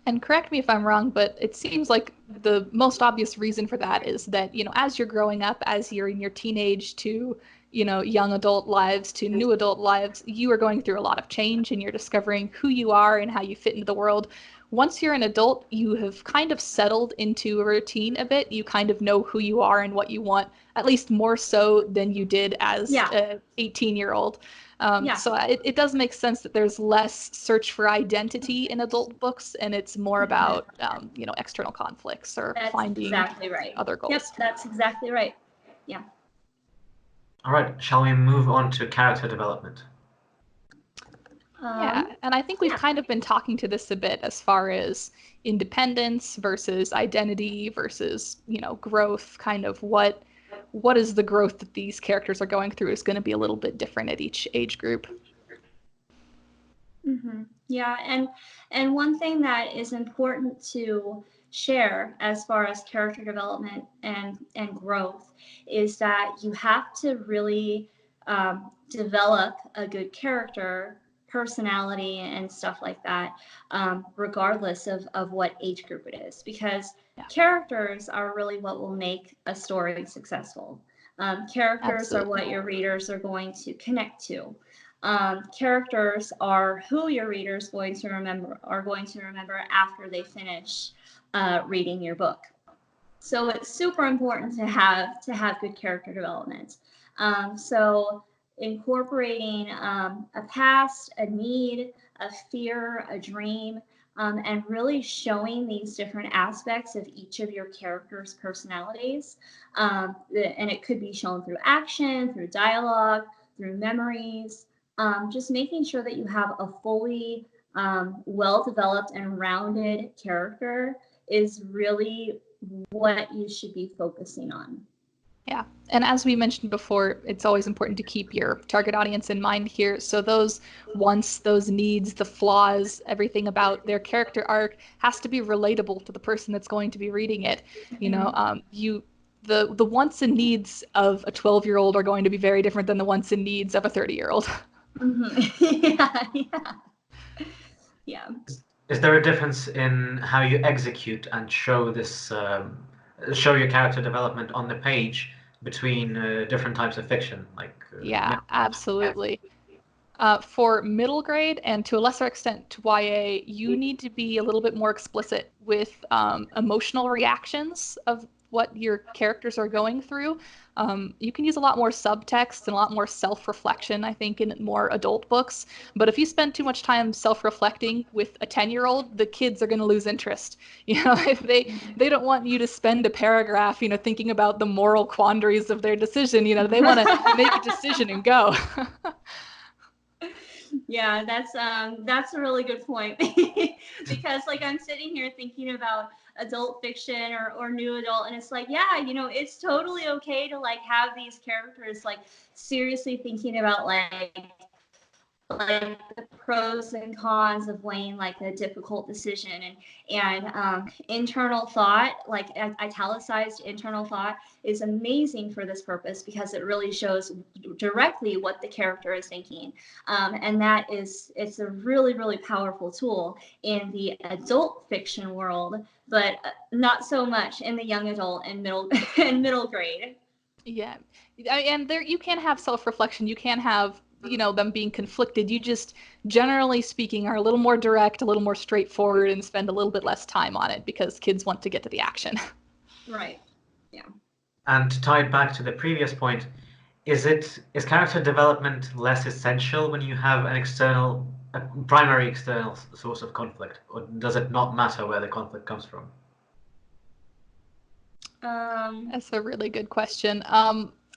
And correct me if I'm wrong, but it seems like the most obvious reason for that is that, as you're growing up, as you're in your teenage to, young adult lives to new adult lives, you are going through a lot of change and you're discovering who you are and how you fit into the world. Once you're an adult, you have kind of settled into a routine a bit. You kind of know who you are and what you want, at least more so than you did as an 18-year-old. So it does make sense that there's less search for identity in adult books, and it's more about, external conflicts or finding exactly right. other goals. Yep, that's exactly right. Yeah. All right, shall we move on to character development? Yeah, and I think we've kind of been talking to this a bit as far as independence versus identity versus, growth, kind of what is the growth that these characters are going through is going to be a little bit different at each age group. Mm-hmm. Yeah, and one thing that is important to share as far as character development and growth is that you have to really develop a good character, personality, and stuff like that, regardless of what age group it is, because characters are really what will make a story successful. Characters are what your readers are going to connect to. Characters are who your readers are going to remember after they finish reading your book. So it's super important to have good character development. So incorporating a past, a need, a fear, a dream, and really showing these different aspects of each of your characters' personalities. And it could be shown through action, through dialogue, through memories. Just making sure that you have a fully well-developed and rounded character is really what you should be focusing on. Yeah, and as we mentioned before, it's always important to keep your target audience in mind here. So those wants, those needs, the flaws, everything about their character arc has to be relatable to the person that's going to be reading it. The wants and needs of a 12-year-old are going to be very different than the wants and needs of a 30-year-old. Mm-hmm. Yeah. Is there a difference in how you execute and show this, show your character development on the page between different types of fiction? Yeah, absolutely. For middle grade and to a lesser extent to YA, you need to be a little bit more explicit with emotional reactions of what your characters are going through. You can use a lot more subtext and a lot more self-reflection, I think, in more adult books. But if you spend too much time self-reflecting with a 10-year-old, the kids are going to lose interest. If they don't want you to spend a paragraph, thinking about the moral quandaries of their decision. They want to make a decision and go. Yeah, that's a really good point. Because like I'm sitting here thinking about adult fiction or new adult, and it's like, yeah, it's totally okay to like have these characters like seriously thinking about like the pros and cons of weighing like a difficult decision, and internal thought, like italicized internal thought, is amazing for this purpose because it really shows directly what the character is thinking, and it's a really, really powerful tool in the adult fiction world, but not so much in the young adult and middle and middle grade. Yeah, and there you can have self-reflection. You can have them being conflicted. You just, generally speaking, are a little more direct, a little more straightforward, and spend a little bit less time on it because kids want to get to the action. Right. Yeah. And to tie it back to the previous point, is character development less essential when you have a primary external source of conflict, or does it not matter where the conflict comes from? That's a really good question.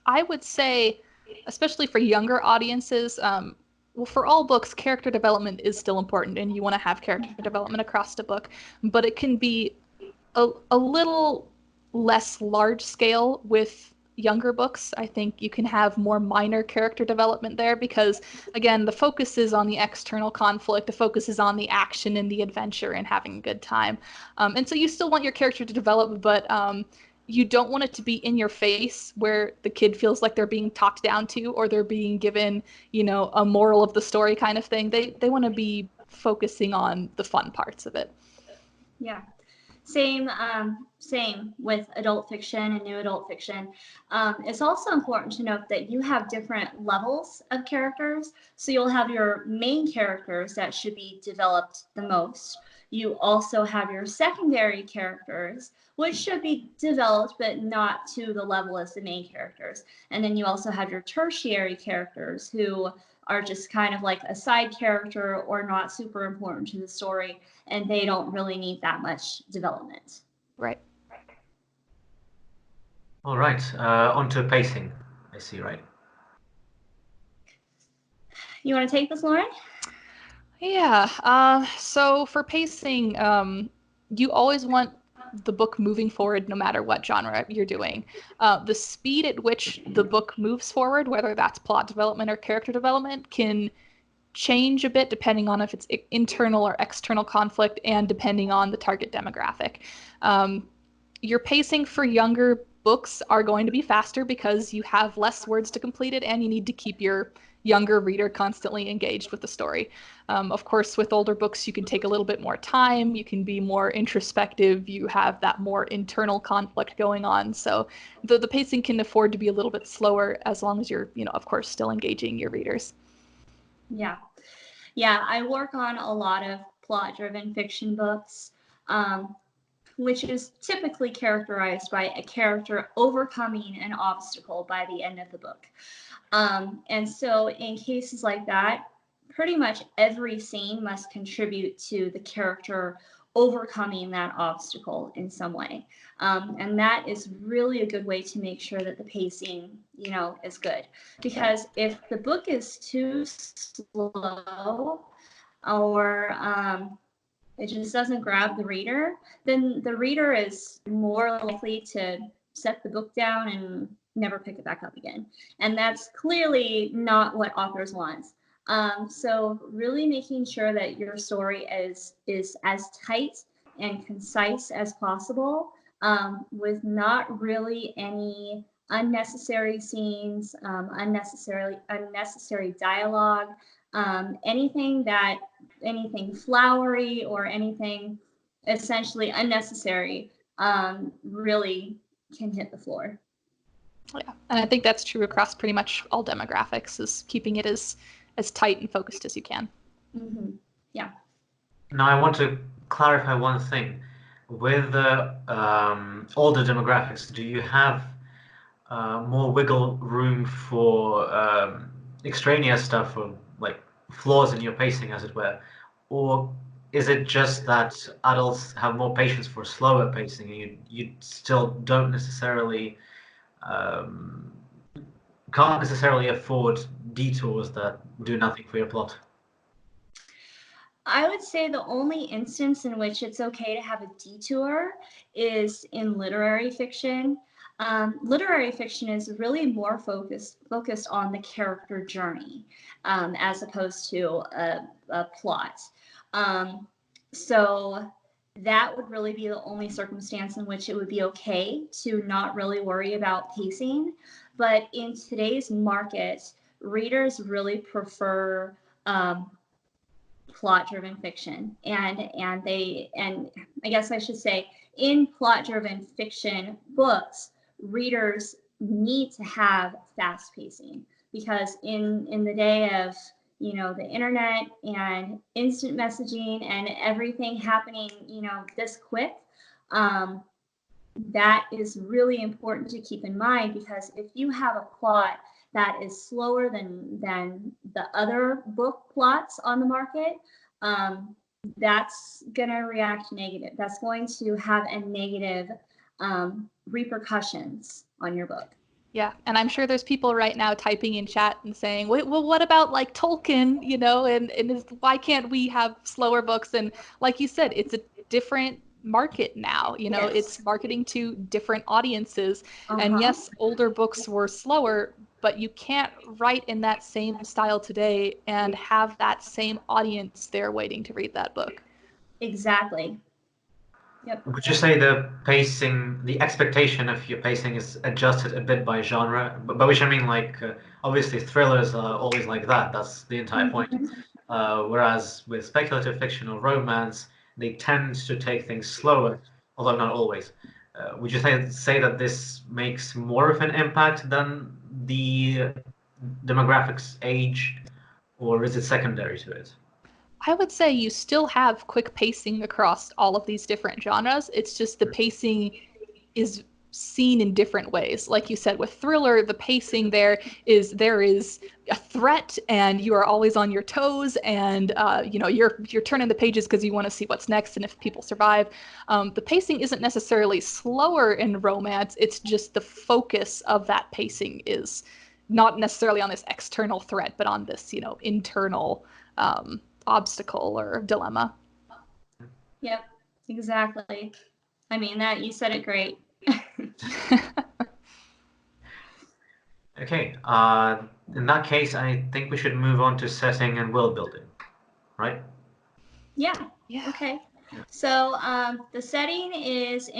I would say, especially for younger audiences, well, for all books, character development is still important, and you want to have character development across the book, but it can be a little less large scale with younger books. I think you can have more minor character development there because, again, the focus is on the external conflict, the focus is on the action and the adventure and having a good time. And so you still want your character to develop, but you don't want it to be in your face where the kid feels like they're being talked down to or they're being given, a moral of the story kind of thing. They want to be focusing on the fun parts of it. Yeah. Same with adult fiction and new adult fiction. It's also important to note that you have different levels of characters. So you'll have your main characters that should be developed the most. You also have your secondary characters, which should be developed, but not to the level as the main characters. And then you also have your tertiary characters who are just kind of like a side character or not super important to the story, and they don't really need that much development. Right. All right, on to pacing, I see, right? You want to take this, Lauren? Yeah. So for pacing, you always want the book moving forward no matter what genre you're doing. The speed at which the book moves forward, whether that's plot development or character development, can change a bit depending on if it's internal or external conflict and depending on the target demographic. Your pacing for younger books are going to be faster because you have less words to complete it and you need to keep your younger reader constantly engaged with the story. Of course, with older books, you can take a little bit more time, you can be more introspective, you have that more internal conflict going on. So the pacing can afford to be a little bit slower as long as you're, of course, still engaging your readers. Yeah. Yeah, I work on a lot of plot-driven fiction books, which is typically characterized by a character overcoming an obstacle by the end of the book. And so in cases like that, pretty much every scene must contribute to the character overcoming that obstacle in some way. And that is really a good way to make sure that the pacing, is good. Because if the book is too slow or it just doesn't grab the reader, then the reader is more likely to set the book down and never pick it back up again. And that's clearly not what authors want. So really making sure that your story is as tight and concise as possible, with not really any unnecessary scenes, unnecessary dialogue, anything flowery or anything essentially unnecessary, really can hit the floor. Yeah, and I think that's true across pretty much all demographics, is keeping it as tight and focused as you can. Mm-hmm. Yeah. Now I want to clarify one thing. with older demographics, do you have more wiggle room for extraneous stuff, or like flaws in your pacing, as it were? Or is it just that adults have more patience for slower pacing, and you still don't necessarily um, can't necessarily afford detours that do nothing for your plot? I would say the only instance in which it's okay to have a detour is in literary fiction. Literary fiction is really more focused on the character journey, as opposed to a plot. Um, so that would really be the only circumstance in which it would be okay to not really worry about pacing. But in today's market, readers really prefer um, plot driven fiction, and I guess I should say, in plot driven fiction books, readers need to have fast pacing, because in the day of, the internet and instant messaging and everything happening, this quick, um, that is really important to keep in mind, because if you have a plot that is slower than the other book plots on the market, that's going to react negative. That's going to have a negative repercussions on your book. Yeah, and I'm sure there's people right now typing in chat and saying, "Wait, well, what about like Tolkien? Why can't we have slower books?" And like you said, it's a different market now. Yes. It's marketing to different audiences. And Uh-huh. yes, older books were slower, but you can't write in that same style today and have that same audience there waiting to read that book. Exactly. Yep. Would you say the expectation of your pacing is adjusted a bit by genre? By which I mean, like, obviously thrillers are always like that. That's the entire point. Whereas with speculative fiction or romance, they tend to take things slower, although not always. Would you say that this makes more of an impact than the demographics age, or is it secondary to it? I would say you still have quick pacing across all of these different genres. It's just the pacing is seen in different ways. Like you said, with thriller, the pacing there is a threat, and you are always on your toes, and you're turning the pages because you want to see what's next and if people survive. The pacing isn't necessarily slower in romance. It's just the focus of that pacing is not necessarily on this external threat, but on this internal obstacle or dilemma. Yep, exactly. I mean, that you said it great. Okay, in that case, I think we should move on to setting and world building, right? Yeah. Yeah. Okay. So the setting is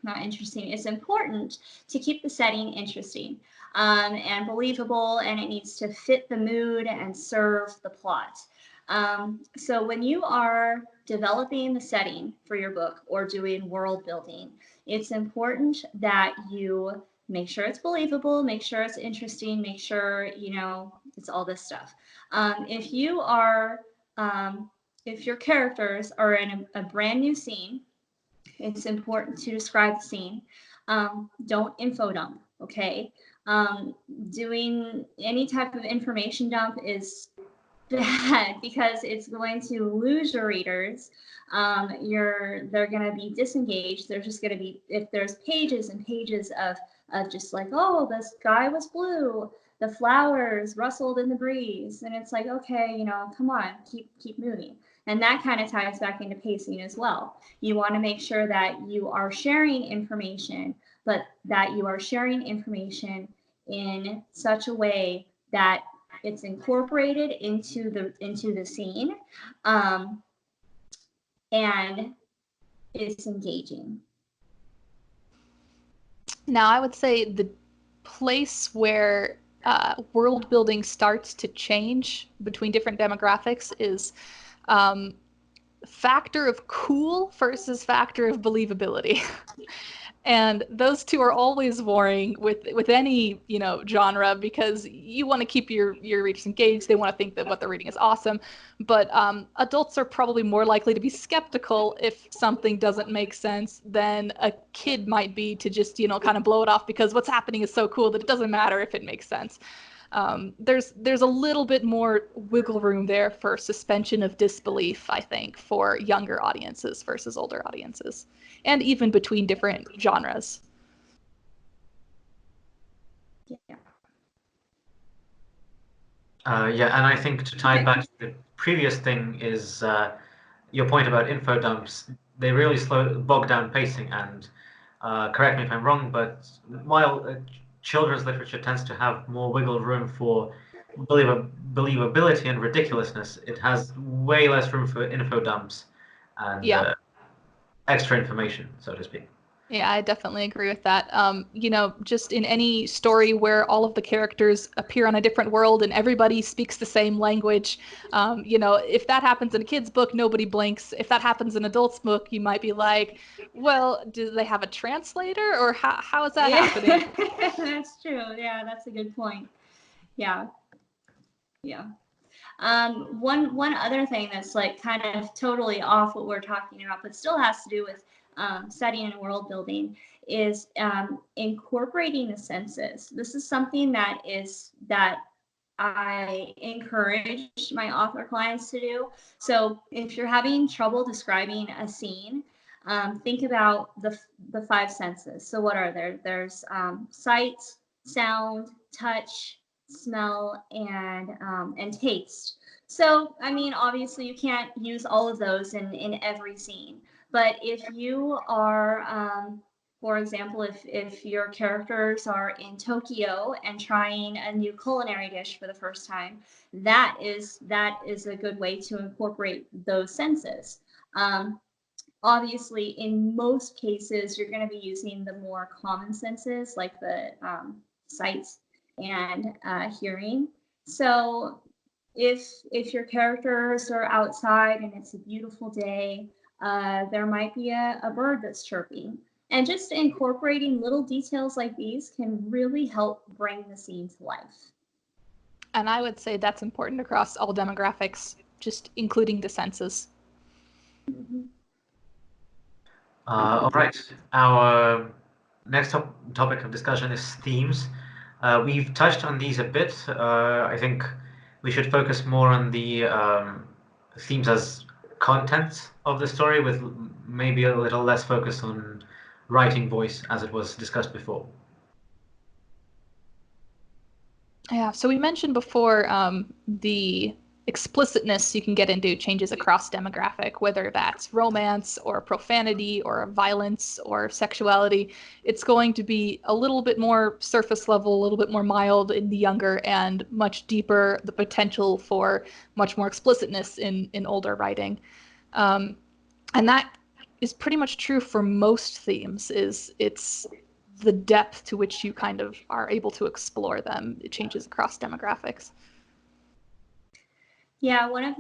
not interesting. It's important to keep the setting interesting and believable, and it needs to fit the mood and serve the plot. So when you are developing the setting for your book or doing world building, it's important that you make sure it's believable, make sure it's interesting, make sure it's all this stuff. If you are if your characters are in a brand new scene, it's important to describe the scene. Don't info dump, okay? Doing any type of information dump is bad because it's going to lose your readers. They're going to be disengaged. They're just going to be, if there's pages and pages of just like, oh, the sky was blue, the flowers rustled in the breeze, and it's like, okay, come on, keep moving. And that kind of ties back into pacing as well. You want to make sure that you are sharing information, but that you are sharing information in such a way that it's incorporated into the scene, and it's engaging. Now, I would say the place where world building starts to change between different demographics is factor of cool versus factor of believability. And those two are always warring with any, genre, because you want to keep your readers engaged. They want to think that what they're reading is awesome. But adults are probably more likely to be skeptical if something doesn't make sense than a kid might be to just, kind of blow it off because what's happening is so cool that it doesn't matter if it makes sense. There's a little bit more wiggle room there for suspension of disbelief, I think, for younger audiences versus older audiences, and even between different genres. Yeah. Yeah, and I think to tie it back to the previous thing is your point about info dumps. They really bog down pacing, and correct me if I'm wrong, but while children's literature tends to have more wiggle room for believability and ridiculousness, it has way less room for info dumps and Yeah. extra information, so to speak. Yeah, I definitely agree with that. Just in any story where all of the characters appear on a different world and everybody speaks the same language, if that happens in a kid's book, nobody blinks. If that happens in an adult's book, you might be like, well, do they have a translator, or how is that happening? That's true. Yeah, that's a good point. Yeah. Yeah. One other thing that's like kind of totally off what we're talking about, but still has to do with setting and world building, is incorporating the senses. This is something that I encourage my author clients to do. So if you're having trouble describing a scene, think about the five senses. So what are there? There's sight, sound, touch, smell, and taste. So, I mean, obviously you can't use all of those in every scene, but if you are, for example, if your characters are in Tokyo and trying a new culinary dish for the first time, that is a good way to incorporate those senses. Obviously, in most cases, you're going to be using the more common senses like the sight and hearing. So if your characters are outside and it's a beautiful day, there might be a bird that's chirping. And just incorporating little details like these can really help bring the scene to life. And I would say that's important across all demographics, just including the senses. Mm-hmm. All right. Our next topic of discussion is themes. We've touched on these a bit. I think we should focus more on the themes as content of the story, with maybe a little less focus on writing voice, as it was discussed before. Yeah, so we mentioned before the explicitness you can get into changes across demographic, whether that's romance or profanity or violence or sexuality. It's going to be a little bit more surface level, a little bit more mild in the younger, and much deeper, the potential for much more explicitness in older writing. And that is pretty much true for most themes. It's the depth to which you kind of are able to explore them. It changes across demographics. Yeah, one of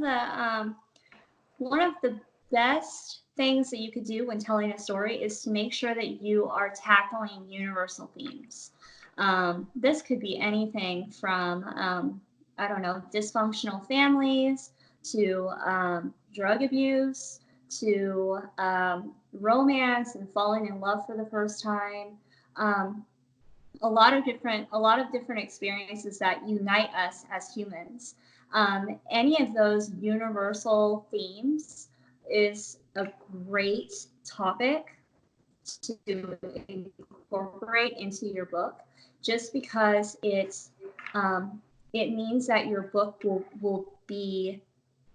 the best things that you could do when telling a story is to make sure that you are tackling universal themes. This could be anything from I don't know, dysfunctional families to drug abuse to romance and falling in love for the first time. A lot of different experiences that unite us as humans. Any of those universal themes is a great topic to incorporate into your book, just because it means that your book will be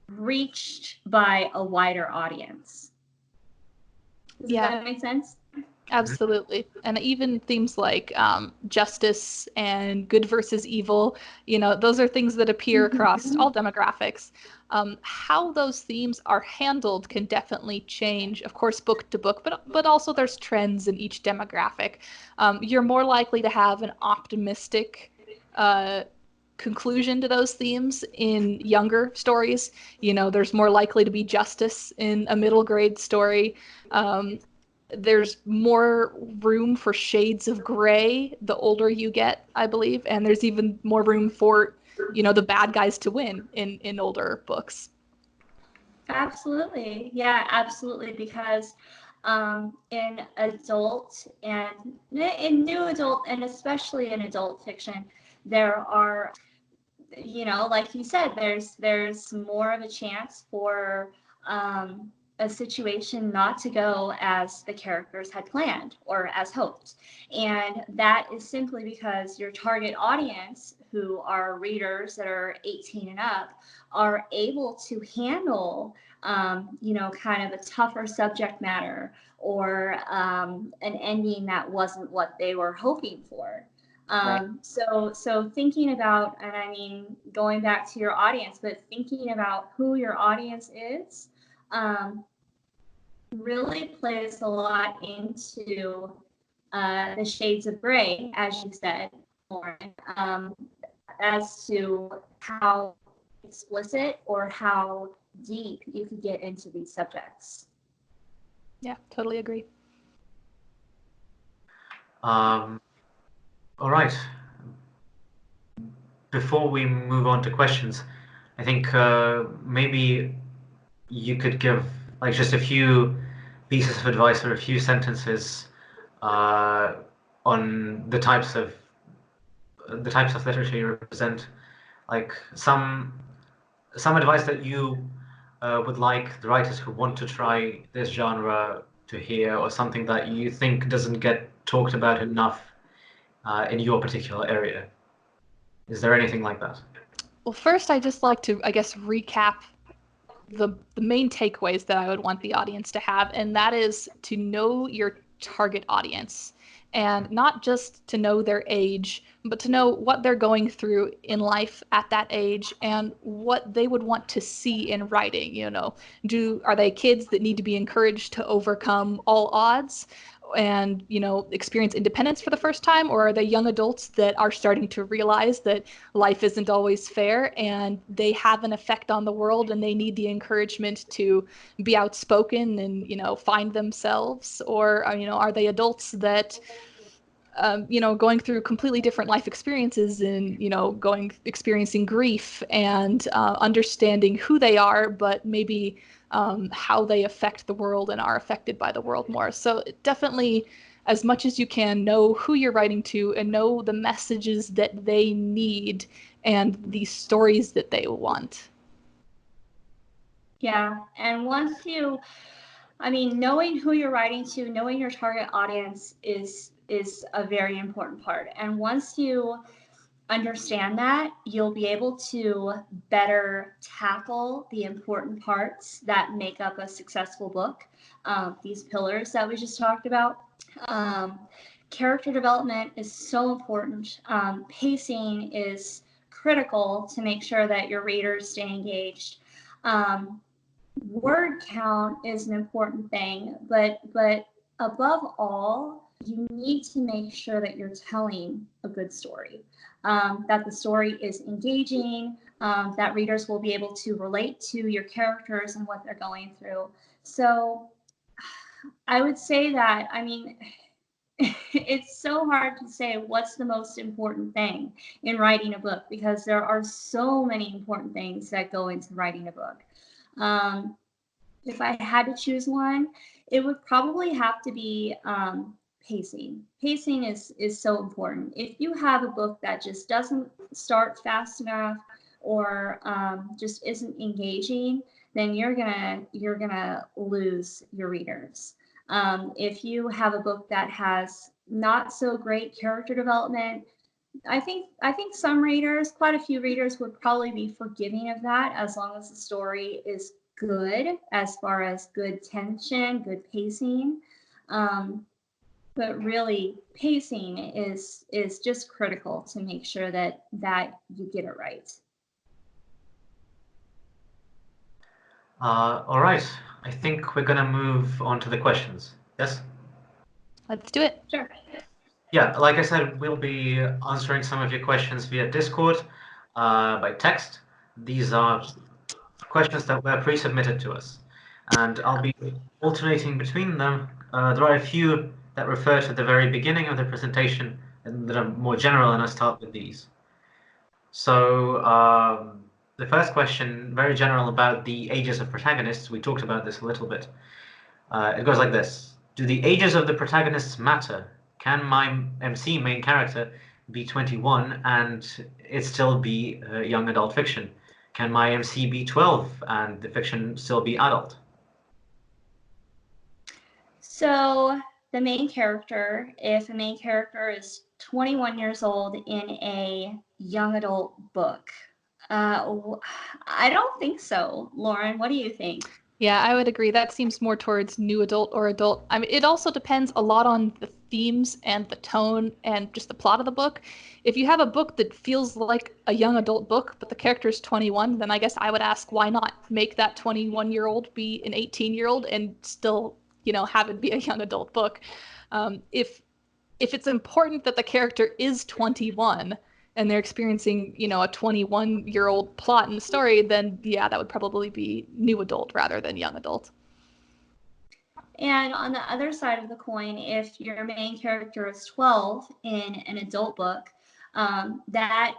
reached by a wider audience. Does that make sense? Absolutely. And even themes like justice and good versus evil, those are things that appear across all demographics. How those themes are handled can definitely change, of course, book to book, but also there's trends in each demographic. You're more likely to have an optimistic conclusion to those themes in younger stories. There's more likely to be justice in a middle grade story. there's more room for shades of gray the older you get, I believe, and there's even more room for, the bad guys to win in older books. Absolutely. Yeah, absolutely. Because in adult and in new adult and especially in adult fiction, there are, like you said, there's more of a chance for a situation not to go as the characters had planned or as hoped. And that is simply because your target audience, who are readers that are 18 and up, are able to handle, kind of a tougher subject matter or an ending that wasn't what they were hoping for. Right. So thinking about, and I mean, going back to your audience, but thinking about who your audience is, really plays a lot into the shades of gray, as you said, Lauren, as to how explicit or how deep you could get into these subjects. Yeah, totally agree. All right. Before we move on to questions, I think maybe you could give like just a few pieces of advice or a few sentences on the types of literature you represent, like some advice that you would like the writers who want to try this genre to hear, or something that you think doesn't get talked about enough in your particular area. Is there anything like that? Well, first, I just like to, I guess, recap the main takeaways that I would want the audience to have, and that is to know your target audience, and not just to know their age, but to know what they're going through in life at that age and what they would want to see in writing. Are they kids that need to be encouraged to overcome all odds and experience independence for the first time, or are they young adults that are starting to realize that life isn't always fair and they have an effect on the world and they need the encouragement to be outspoken and find themselves? Or are they adults that going through completely different life experiences and experiencing grief and understanding who they are, but maybe how they affect the world and are affected by the world more. So definitely, as much as you can, know who you're writing to and know the messages that they need and the stories that they want. Yeah, and knowing who you're writing to, knowing your target audience is a very important part. And once you understand that, you'll be able to better tackle the important parts that make up a successful book. These pillars that we just talked about. Character development is so important. Pacing is critical to make sure that your readers stay engaged. Word count is an important thing, but above all, you need to make sure that you're telling a good story, that the story is engaging, that readers will be able to relate to your characters and what they're going through. So I would say that, it's so hard to say what's the most important thing in writing a book, because there are so many important things that go into writing a book. If I had to choose one, it would probably have to be pacing. Pacing is so important. If you have a book that just doesn't start fast enough or just isn't engaging, then you're gonna lose your readers. If you have a book that has not so great character development, I think some readers, quite a few readers, would probably be forgiving of that, as long as the story is good, as far as good tension, good pacing. But really, pacing is just critical to make sure that you get it right. All right. I think we're gonna move on to the questions. Yes? Let's do it. Sure. Yeah, like I said, we'll be answering some of your questions via Discord by text. These are questions that were pre-submitted to us. and I'll be alternating between them. There are a few that refer to the very beginning of the presentation and that are more general, and I'll start with these. So the first question, very general about the ages of protagonists. We talked about this a little bit. It goes like this. Do the ages of the protagonists matter? Can my MC, main character, be 21 and it still be young adult fiction? Can my MC be 12 and the fiction still be adult? So the main character, if a main character is 21 years old in a young adult book, I don't think so. Lauren, what do you think? Yeah, I would agree. That seems more towards new adult or adult. I mean, it also depends a lot on the themes and the tone and just the plot of the book. If you have a book that feels like a young adult book, but the character is 21, then I guess I would ask, why not make that 21-year-old be an 18-year-old and still, have it be a young adult book? If it's important that the character is 21, and they're experiencing, a 21-year-old plot in the story, then yeah, that would probably be new adult rather than young adult. And on the other side of the coin, if your main character is 12 in an adult book, that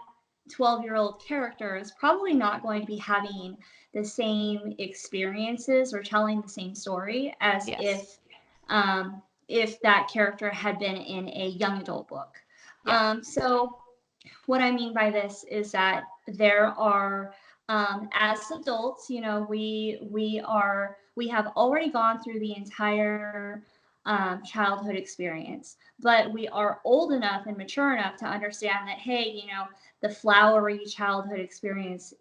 12-year-old character is probably not going to be having the same experiences or telling the same story as if that character had been in a young adult book. Yeah. So what I mean by this is that there are, as adults, we have already gone through the entire childhood experience, but we are old enough and mature enough to understand that, hey, the flowery childhood experience,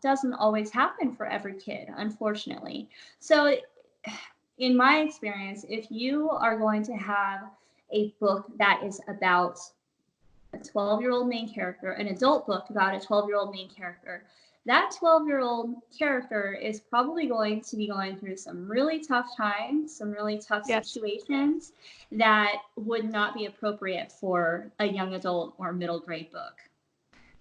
doesn't always happen for every kid, unfortunately. So in my experience, if you are going to have a book that is about a 12-year-old main character, an adult book about a 12-year-old main character, that 12-year-old character is probably going to be going through some really tough times, some really tough situations that would not be appropriate for a young adult or middle grade book.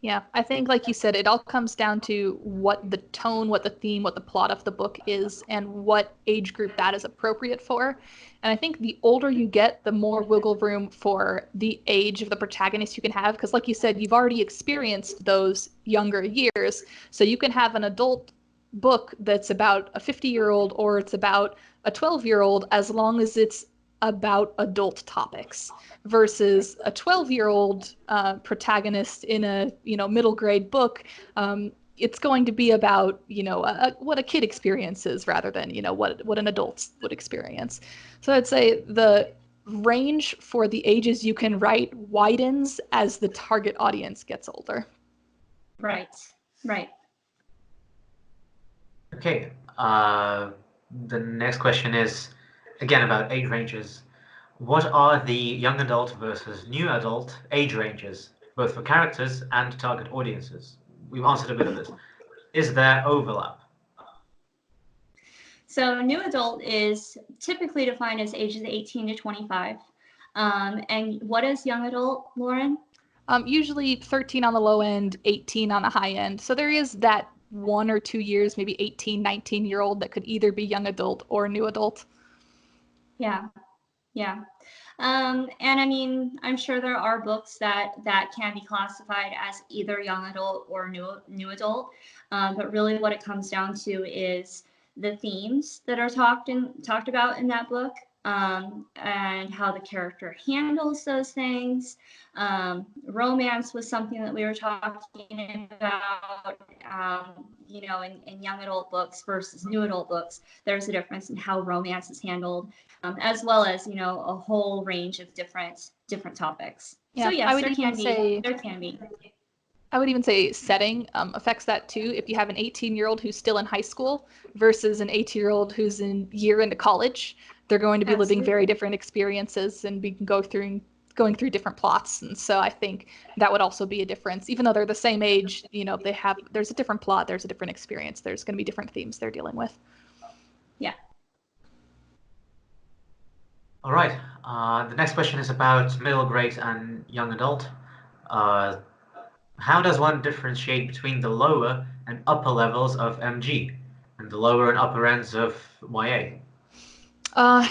Yeah, I think, like you said, it all comes down to what the tone, what the theme, what the plot of the book is, and what age group that is appropriate for. And I think the older you get, the more wiggle room for the age of the protagonist you can have. Because like you said, you've already experienced those younger years. So you can have an adult book that's about a 50-year-old or it's about a 12-year-old, as long as it's about adult topics, versus a 12-year-old protagonist in a middle grade book. It's going to be about what a kid experiences rather than what an adult would experience. So I'd say the range for the ages you can write widens as the target audience gets older. Right. Okay. The next question is again about age ranges. What are the young adult versus new adult age ranges, both for characters and target audiences? We've answered a bit of this. Is there overlap? So new adult is typically defined as ages 18 to 25. And what is young adult, Lauren? Usually 13 on the low end, 18 on the high end. So there is that 1 or 2 years, maybe 18, 19-year-old that could either be young adult or new adult. Yeah. And I mean, I'm sure there are books that can be classified as either young adult or new adult. But really what it comes down to is the themes that are talked about in that book, and how the character handles those things. Romance was something that we were talking about, in young adult books versus new adult books. There's a difference in how romance is handled, as well as, a whole range of different topics. Yeah, so yes, there can be. I would even say setting affects that too. If you have an 18-year-old who's still in high school versus an 18-year-old who's in year into college, they're going to be living very different experiences and be going through different plots. And so I think that would also be a difference. Even though they're the same age, there's a different plot, there's a different experience, there's going to be different themes they're dealing with. Yeah. All right. The next question is about middle grade and young adult. How does one differentiate between the lower and upper levels of MG? and the lower and upper ends of YA?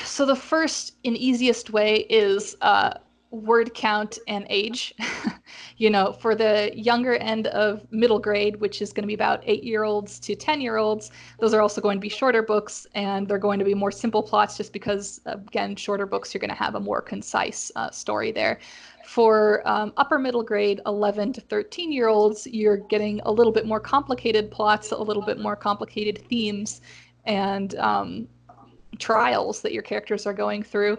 So the first and easiest way is word count and age. For the younger end of middle grade, which is going to be about 8-year-olds to 10-year-olds, those are also going to be shorter books, and they're going to be more simple plots just because, again, shorter books, you're going to have a more concise story there. For upper middle grade, 11 to 13-year-olds, you're getting a little bit more complicated plots, a little bit more complicated themes, and trials that your characters are going through.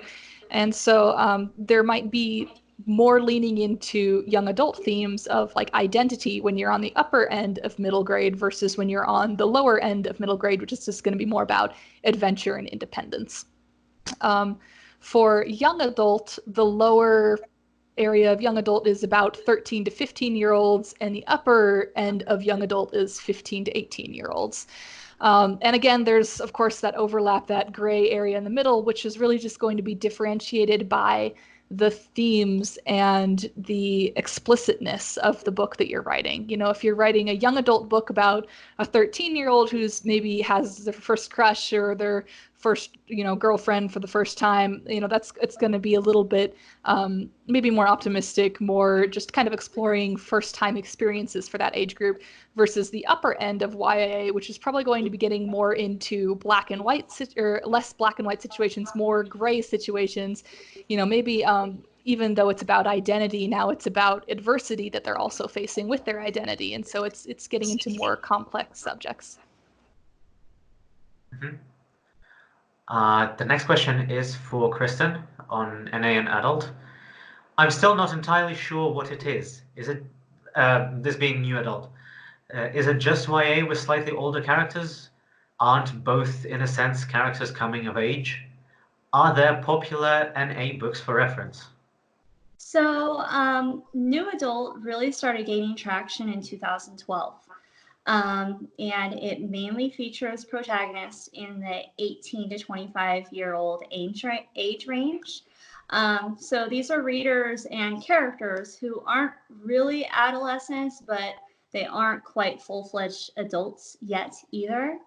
And so there might be more leaning into young adult themes of like identity when you're on the upper end of middle grade versus when you're on the lower end of middle grade, which is just going to be more about adventure and independence. For young adult, the lower area of young adult is about 13 to 15-year-olds, and the upper end of young adult is 15 to 18-year-olds. And again, there's, of course, that overlap, that gray area in the middle, which is really just going to be differentiated by the themes and the explicitness of the book that you're writing. If you're writing a young adult book about a 13-year-old who's maybe has their first crush or their first, girlfriend for the first time, it's going to be a little bit maybe more optimistic, more just kind of exploring first-time experiences for that age group, versus the upper end of YA, which is probably going to be getting more into black and white or less black and white situations, more gray situations. Maybe even though it's about identity, now it's about adversity that they're also facing with their identity, and so it's getting into more complex subjects. Mm-hmm. The next question is for Kristen on NA and adult. I'm still not entirely sure what it is. Is it, this being new adult, is it just YA with slightly older characters? Aren't both, in a sense, characters coming of age? Are there popular NA books for reference? So new adult really started gaining traction in 2012. And it mainly features protagonists in the 18 to 25-year-old age range. So these are readers and characters who aren't really adolescents, but they aren't quite full-fledged adults yet either.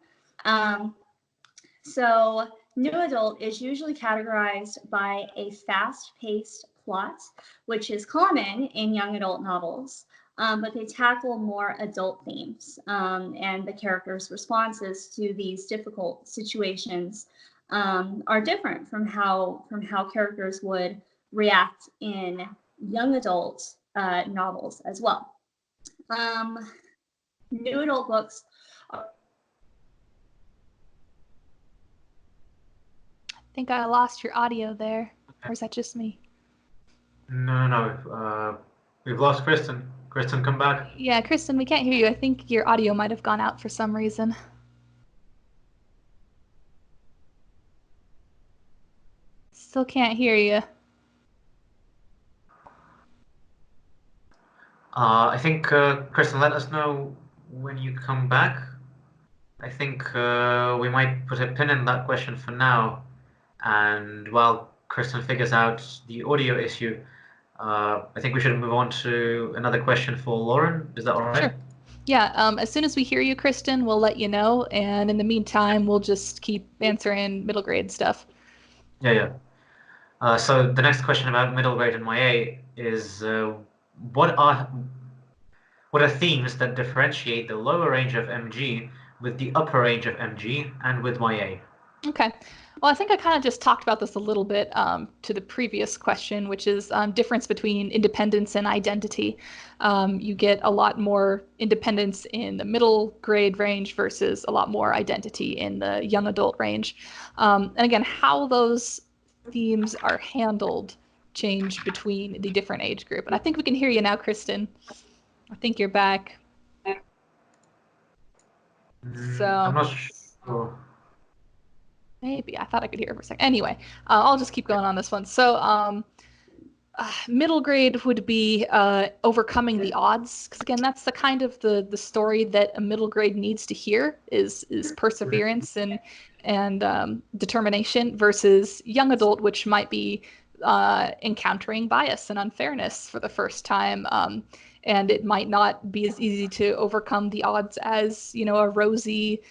So new adult is usually categorized by a fast-paced plot, which is common in young adult novels. But they tackle more adult themes, and the characters' responses to these difficult situations are different from how characters would react in young adult novels as well. New adult books. I think I lost your audio there, or is that just me? No. We've lost Kristen. Kristen, come back. Yeah, Kristen, we can't hear you. I think your audio might have gone out for some reason. Still can't hear you. I think, Kristen, let us know when you come back. I think we might put a pin in that question for now. And while Kristen figures out the audio issue, I think we should move on to another question for Lauren. Is that all right? Sure. Yeah, as soon as we hear you, Kristen, we'll let you know. And in the meantime, we'll just keep answering middle grade stuff. Yeah. So the next question about middle grade and YA is what are themes that differentiate the lower range of MG with the upper range of MG and with YA? Okay. Well, I think I kind of just talked about this a little bit to the previous question, which is difference between independence and identity. You get a lot more independence in the middle grade range versus a lot more identity in the young adult range. And again, how those themes are handled change between the different age group. And I think we can hear you now, Kristen. I think you're back. So I'm not sure. Maybe. I thought I could hear her for a second. Anyway, I'll just keep going on this one. So middle grade would be overcoming the odds, because again, that's the kind of the story that a middle grade needs to hear is perseverance and determination, versus young adult, which might be encountering bias and unfairness for the first time. And it might not be as easy to overcome the odds as, a rosy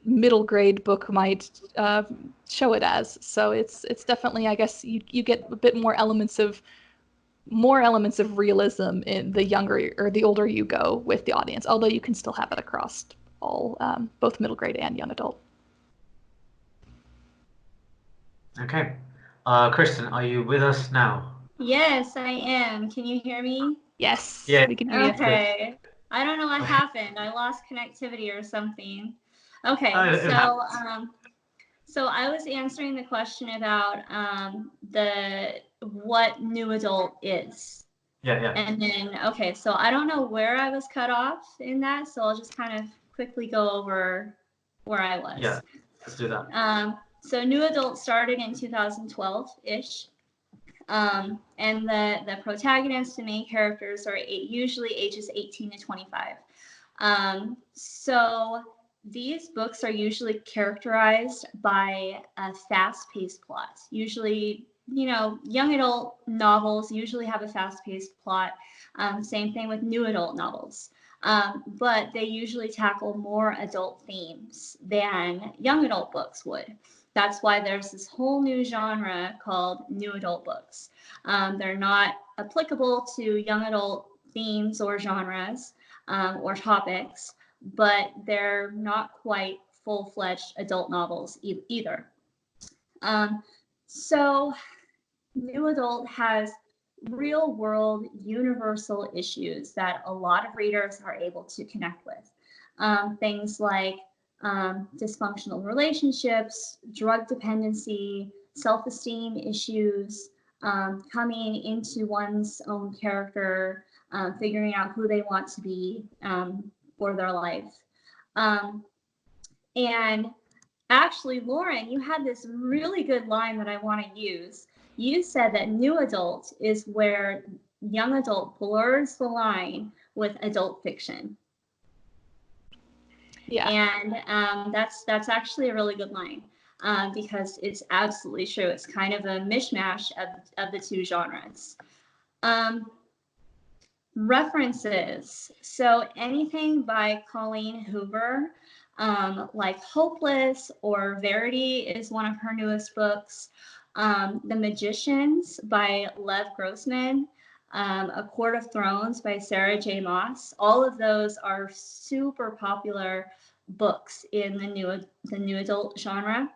middle grade book might show it as. So it's definitely, I guess, you get a bit more elements of realism in the younger or the older you go with the audience, although you can still have it across all both middle grade and young adult. Okay. Kristen, are you with us now? Yes, I am. Can you hear me? Yes, Yeah. we can hear you. Okay. I don't know what happened. I lost connectivity or something. Okay, It happens. so I was answering the question about what new adult is. Yeah. And then, okay, so I don't know where I was cut off in that, so I'll just kind of quickly go over where I was. Yeah, let's do that. So new adult started in 2012-ish. And the protagonists and main characters are usually ages 18 to 25. So these books are usually characterized by a fast-paced plot. Usually, young adult novels usually have a fast-paced plot. Same thing with new adult novels. But they usually tackle more adult themes than young adult books would. That's why there's this whole new genre called new adult books. They're not applicable to young adult themes or genres or topics, but they're not quite full-fledged adult novels either. So new adult has real world universal issues that a lot of readers are able to connect with. Things like dysfunctional relationships, drug dependency, self-esteem issues, coming into one's own character, figuring out who they want to be for their life. And actually, Lauren, you had this really good line that I want to use. You said that new adult is where young adult blurs the line with adult fiction. Yeah. And that's actually a really good line because it's absolutely true. It's kind of a mishmash of the two genres. References. So anything by Colleen Hoover, like Hopeless or Verity is one of her newest books. The Magicians by Lev Grossman, A Court of Thrones by Sarah J. Maas. All of those are super popular books in the new adult genre.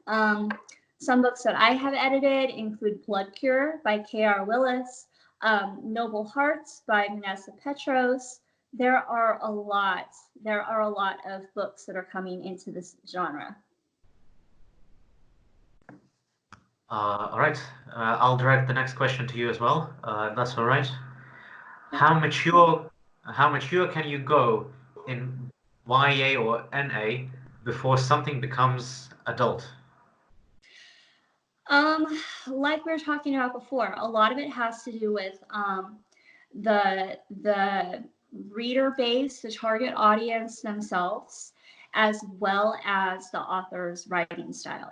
Some books that I have edited include Blood Cure by K.R. Willis, Noble Hearts by Vanessa Petros. There are a lot of books that are coming into this genre. All right. I'll direct the next question to you as well. If that's all right. How mature can you go in YA or NA before something becomes adult? Like we were talking about before, a lot of it has to do with the reader base, the target audience themselves, as well as the author's writing style.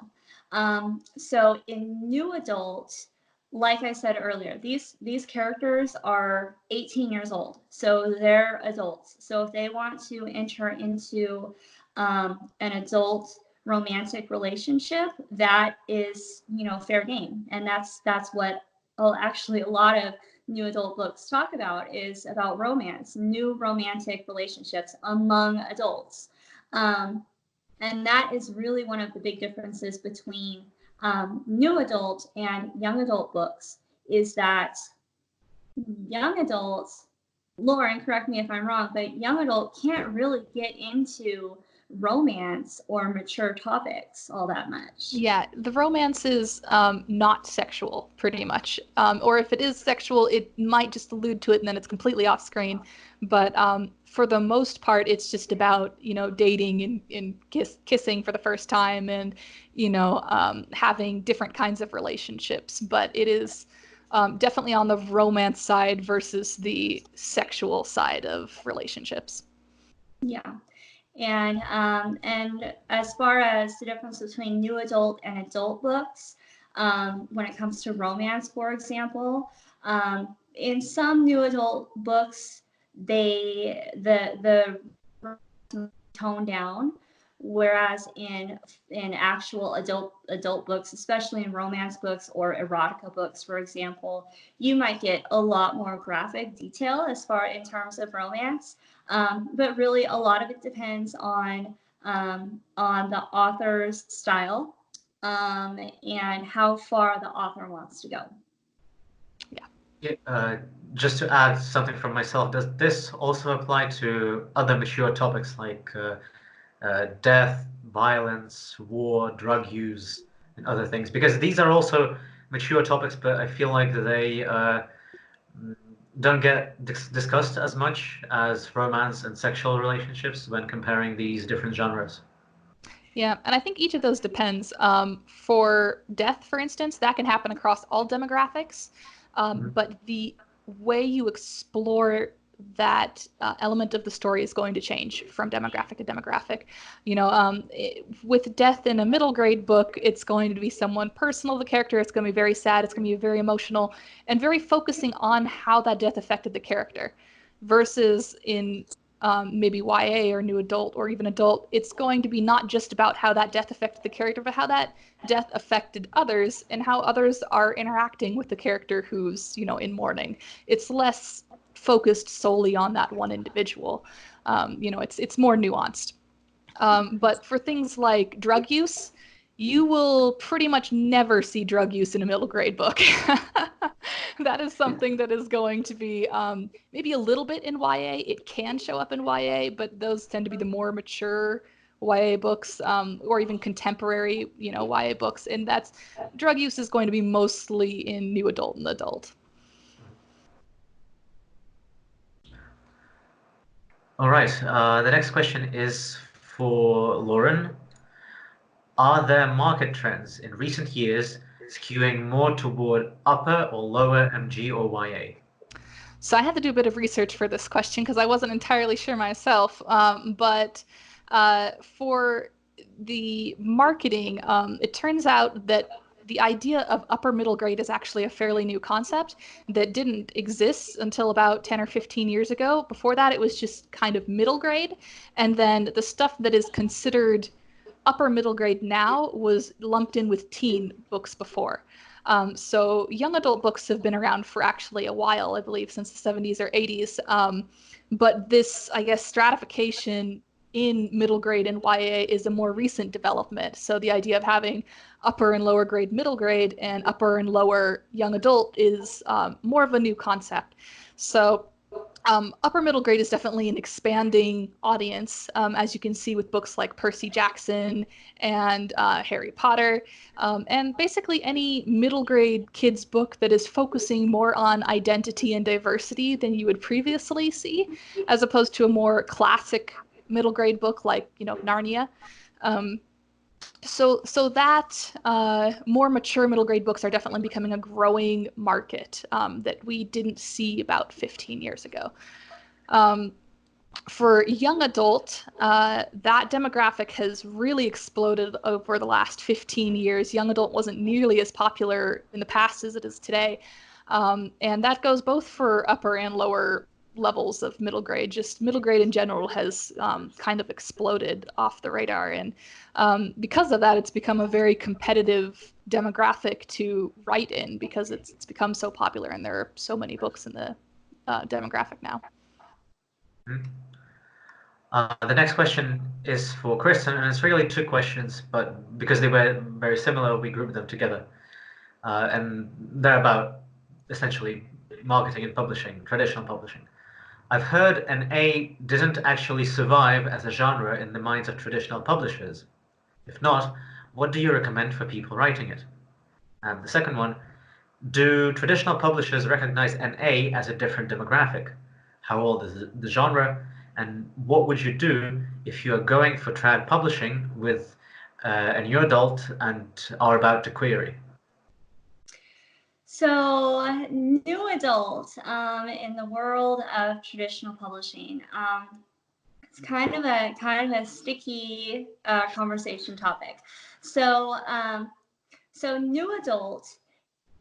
So in new adult, like I said earlier, these characters are 18 years old, so they're adults. So if they want to enter into an adult romantic relationship, that is, fair game, and that's what actually a lot of new adult books talk about, is about romance, new romantic relationships among adults. And that is really one of the big differences between new adult and young adult books, is that young adults, Lauren, correct me if I'm wrong, but young adult can't really get into romance or mature topics all that much. Yeah, the romance is not sexual, pretty much. Or if it is sexual, it might just allude to it and then it's completely off screen. But for the most part, it's just about, dating and kissing for the first time and, having different kinds of relationships. But it is definitely on the romance side versus the sexual side of relationships. Yeah. And as far as the difference between new adult and adult books, when it comes to romance, for example, in some new adult books, the tone down, whereas in actual adult books, especially in romance books or erotica books, for example, you might get a lot more graphic detail as far in terms of romance. But really, a lot of it depends on the author's style and how far the author wants to go. Yeah, just to add something from myself, does this also apply to other mature topics like death, violence, war, drug use, and other things? Because these are also mature topics, but I feel like they don't get discussed as much as romance and sexual relationships when comparing these different genres. Yeah, and I think each of those depends. For death, for instance, that can happen across all demographics, but the way you explore that element of the story is going to change from demographic to demographic. With death in a middle grade book, it's going to be someone personal, the character. It's going to be very sad. It's going to be very emotional and very focusing on how that death affected the character. Versus in maybe YA or new adult or even adult, it's going to be not just about how that death affected the character, but how that death affected others and how others are interacting with the character who's, in mourning. It's less focused solely on that one individual. It's more nuanced. But for things like drug use, you will pretty much never see drug use in a middle grade book. That is something that is going to be maybe a little bit in YA. It can show up in YA, but those tend to be the more mature YA books or even contemporary, YA books. And that's drug use is going to be mostly in new adult and adult. All right. The next question is for Lauren. Are there market trends in recent years skewing more toward upper or lower MG or YA? So I had to do a bit of research for this question because I wasn't entirely sure myself. But for the marketing, it turns out that the idea of upper middle grade is actually a fairly new concept that didn't exist until about 10 or 15 years ago. Before that, it was just kind of middle grade. And then the stuff that is considered upper middle grade now was lumped in with teen books before. So young adult books have been around for actually a while, I believe, since the 70s or 80s. But this, I guess, stratification in middle grade and YA is a more recent development. So the idea of having upper and lower grade middle grade and upper and lower young adult is more of a new concept. So upper middle grade is definitely an expanding audience, as you can see with books like Percy Jackson and Harry Potter, and basically any middle grade kids book that is focusing more on identity and diversity than you would previously see, as opposed to a more classic middle grade book like, Narnia. So that more mature middle grade books are definitely becoming a growing market that we didn't see about 15 years ago. For young adult, that demographic has really exploded over the last 15 years. Young adult wasn't nearly as popular in the past as it is today. And that goes both for upper and lower levels of middle grade. Just middle grade in general has kind of exploded off the radar. And because of that, it's become a very competitive demographic to write in because it's become so popular and there are so many books in the demographic now. The next question is for Kristen, and it's really two questions, but because they were very similar, we grouped them together. And they're about essentially marketing and publishing, traditional publishing. I've heard NA didn't actually survive as a genre in the minds of traditional publishers. If not, what do you recommend for people writing it? And the second one, do traditional publishers recognize NA as a different demographic? How old is the genre? And what would you do if you are going for trad publishing with a new adult and are about to query? So, new adult in the world of traditional publishing. It's kind of a sticky conversation topic. So, so new adult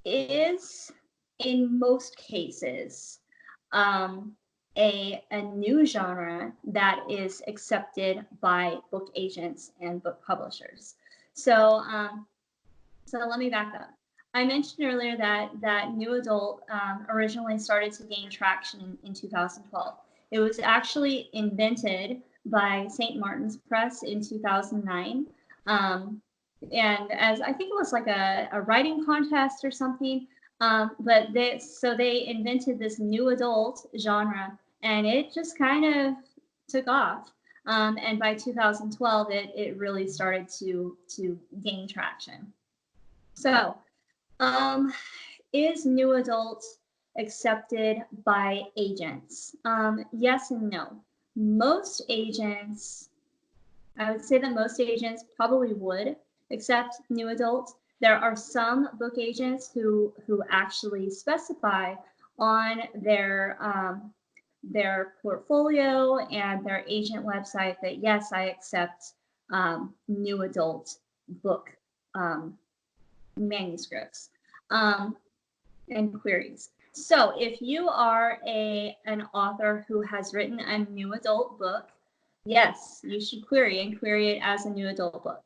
is in most cases a new genre that is accepted by book agents and book publishers. So, so let me back up. I mentioned earlier that new adult originally started to gain traction in 2012. It was actually invented by St. Martin's Press in 2009. And as I think it was like a writing contest or something. But they invented this new adult genre, and it just kind of took off. And by 2012, it really started to gain traction. So, is new adult accepted by agents? Yes and no. Most agents, I would say that most agents probably would accept new adult. There are some book agents who actually specify on their portfolio and their agent website that yes, I accept new adult book manuscripts and queries. So if you are an author who has written a new adult book, yes, you should query it as a new adult book.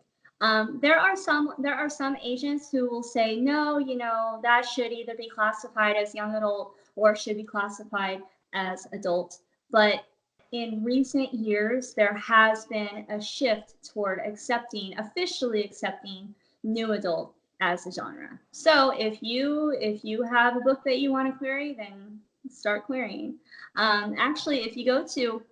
There are some agents who will say, no, that should either be classified as young adult or should be classified as adult. But in recent years, there has been a shift toward officially accepting new adult as a genre. So if you have a book that you want to query, then start querying. Actually, if you go to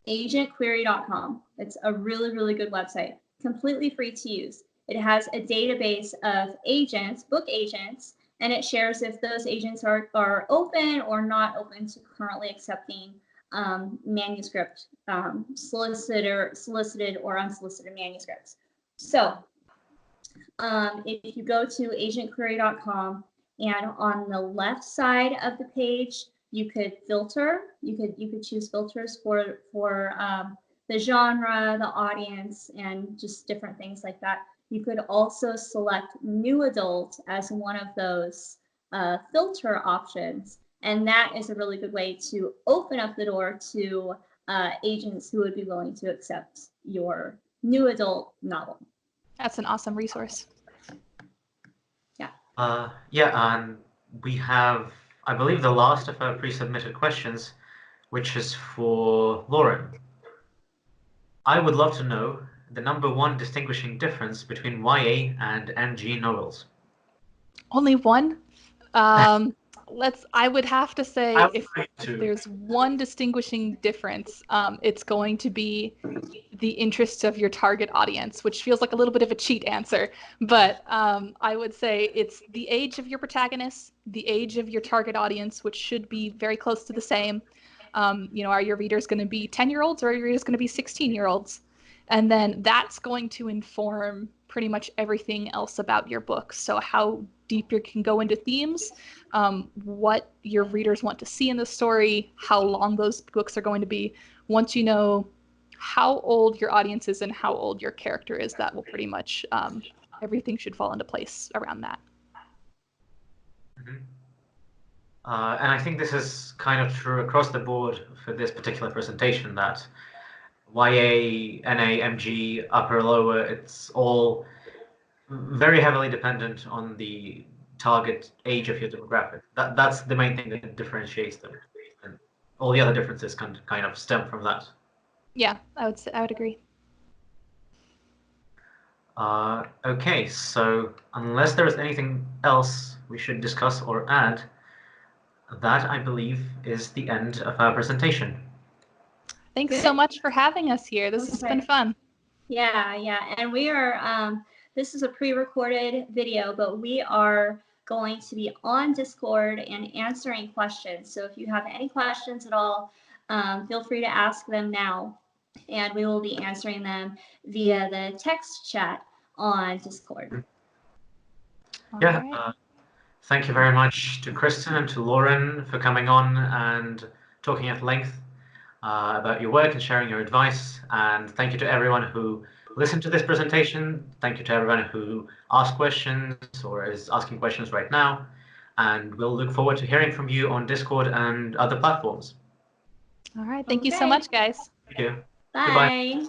agentquery.com, it's a really, really good website, completely free to use. It has a database of agents, book agents, and it shares if those agents are open or not open to currently accepting manuscript, solicited or unsolicited manuscripts. So if you go to agentquery.com, and on the left side of the page, you could filter. You could choose filters for the genre, the audience, and just different things like that. You could also select new adult as one of those filter options, and that is a really good way to open up the door to agents who would be willing to accept your new adult novel. That's an awesome resource. Yeah. Yeah, and we have, I believe, the last of our pre-submitted questions, which is for Lauren. I would love to know the number one distinguishing difference between YA and MG novels. Only one? I would have to say if there's one distinguishing difference, it's going to be the interests of your target audience, which feels like a little bit of a cheat answer. But I would say it's the age of your protagonist, the age of your target audience, which should be very close to the same. Are your readers going to be 10-year-olds or are your readers going to be 16-year-olds? And then that's going to inform pretty much everything else about your book. So how deep you can go into themes, what your readers want to see in the story, how long those books are going to be. Once you know how old your audience is and how old your character is, that will pretty much, everything should fall into place around that. Mm-hmm. And I think this is kind of true across the board for this particular presentation, that YA, NA, MG, upper, lower, it's all very heavily dependent on the target age of your demographic. That's the main thing that differentiates them. And all the other differences can kind of stem from that. Yeah, I would agree. Okay, so unless there is anything else we should discuss or add, that I believe is the end of our presentation. Thanks so much for having us here. This has been fun. Yeah, and we are, this is a pre-recorded video, but we are going to be on Discord and answering questions. So if you have any questions at all, feel free to ask them now, and we will be answering them via the text chat on Discord. Yeah, right. Thank you very much to Kristen and to Lauren for coming on and talking at length about your work and sharing your advice. And thank you to everyone who listened to this presentation. Thank you to everyone who asked questions or is asking questions right now. And we'll look forward to hearing from you on Discord and other platforms. All right. Thank you so Okay. much, guys. Thank you. Bye. Goodbye.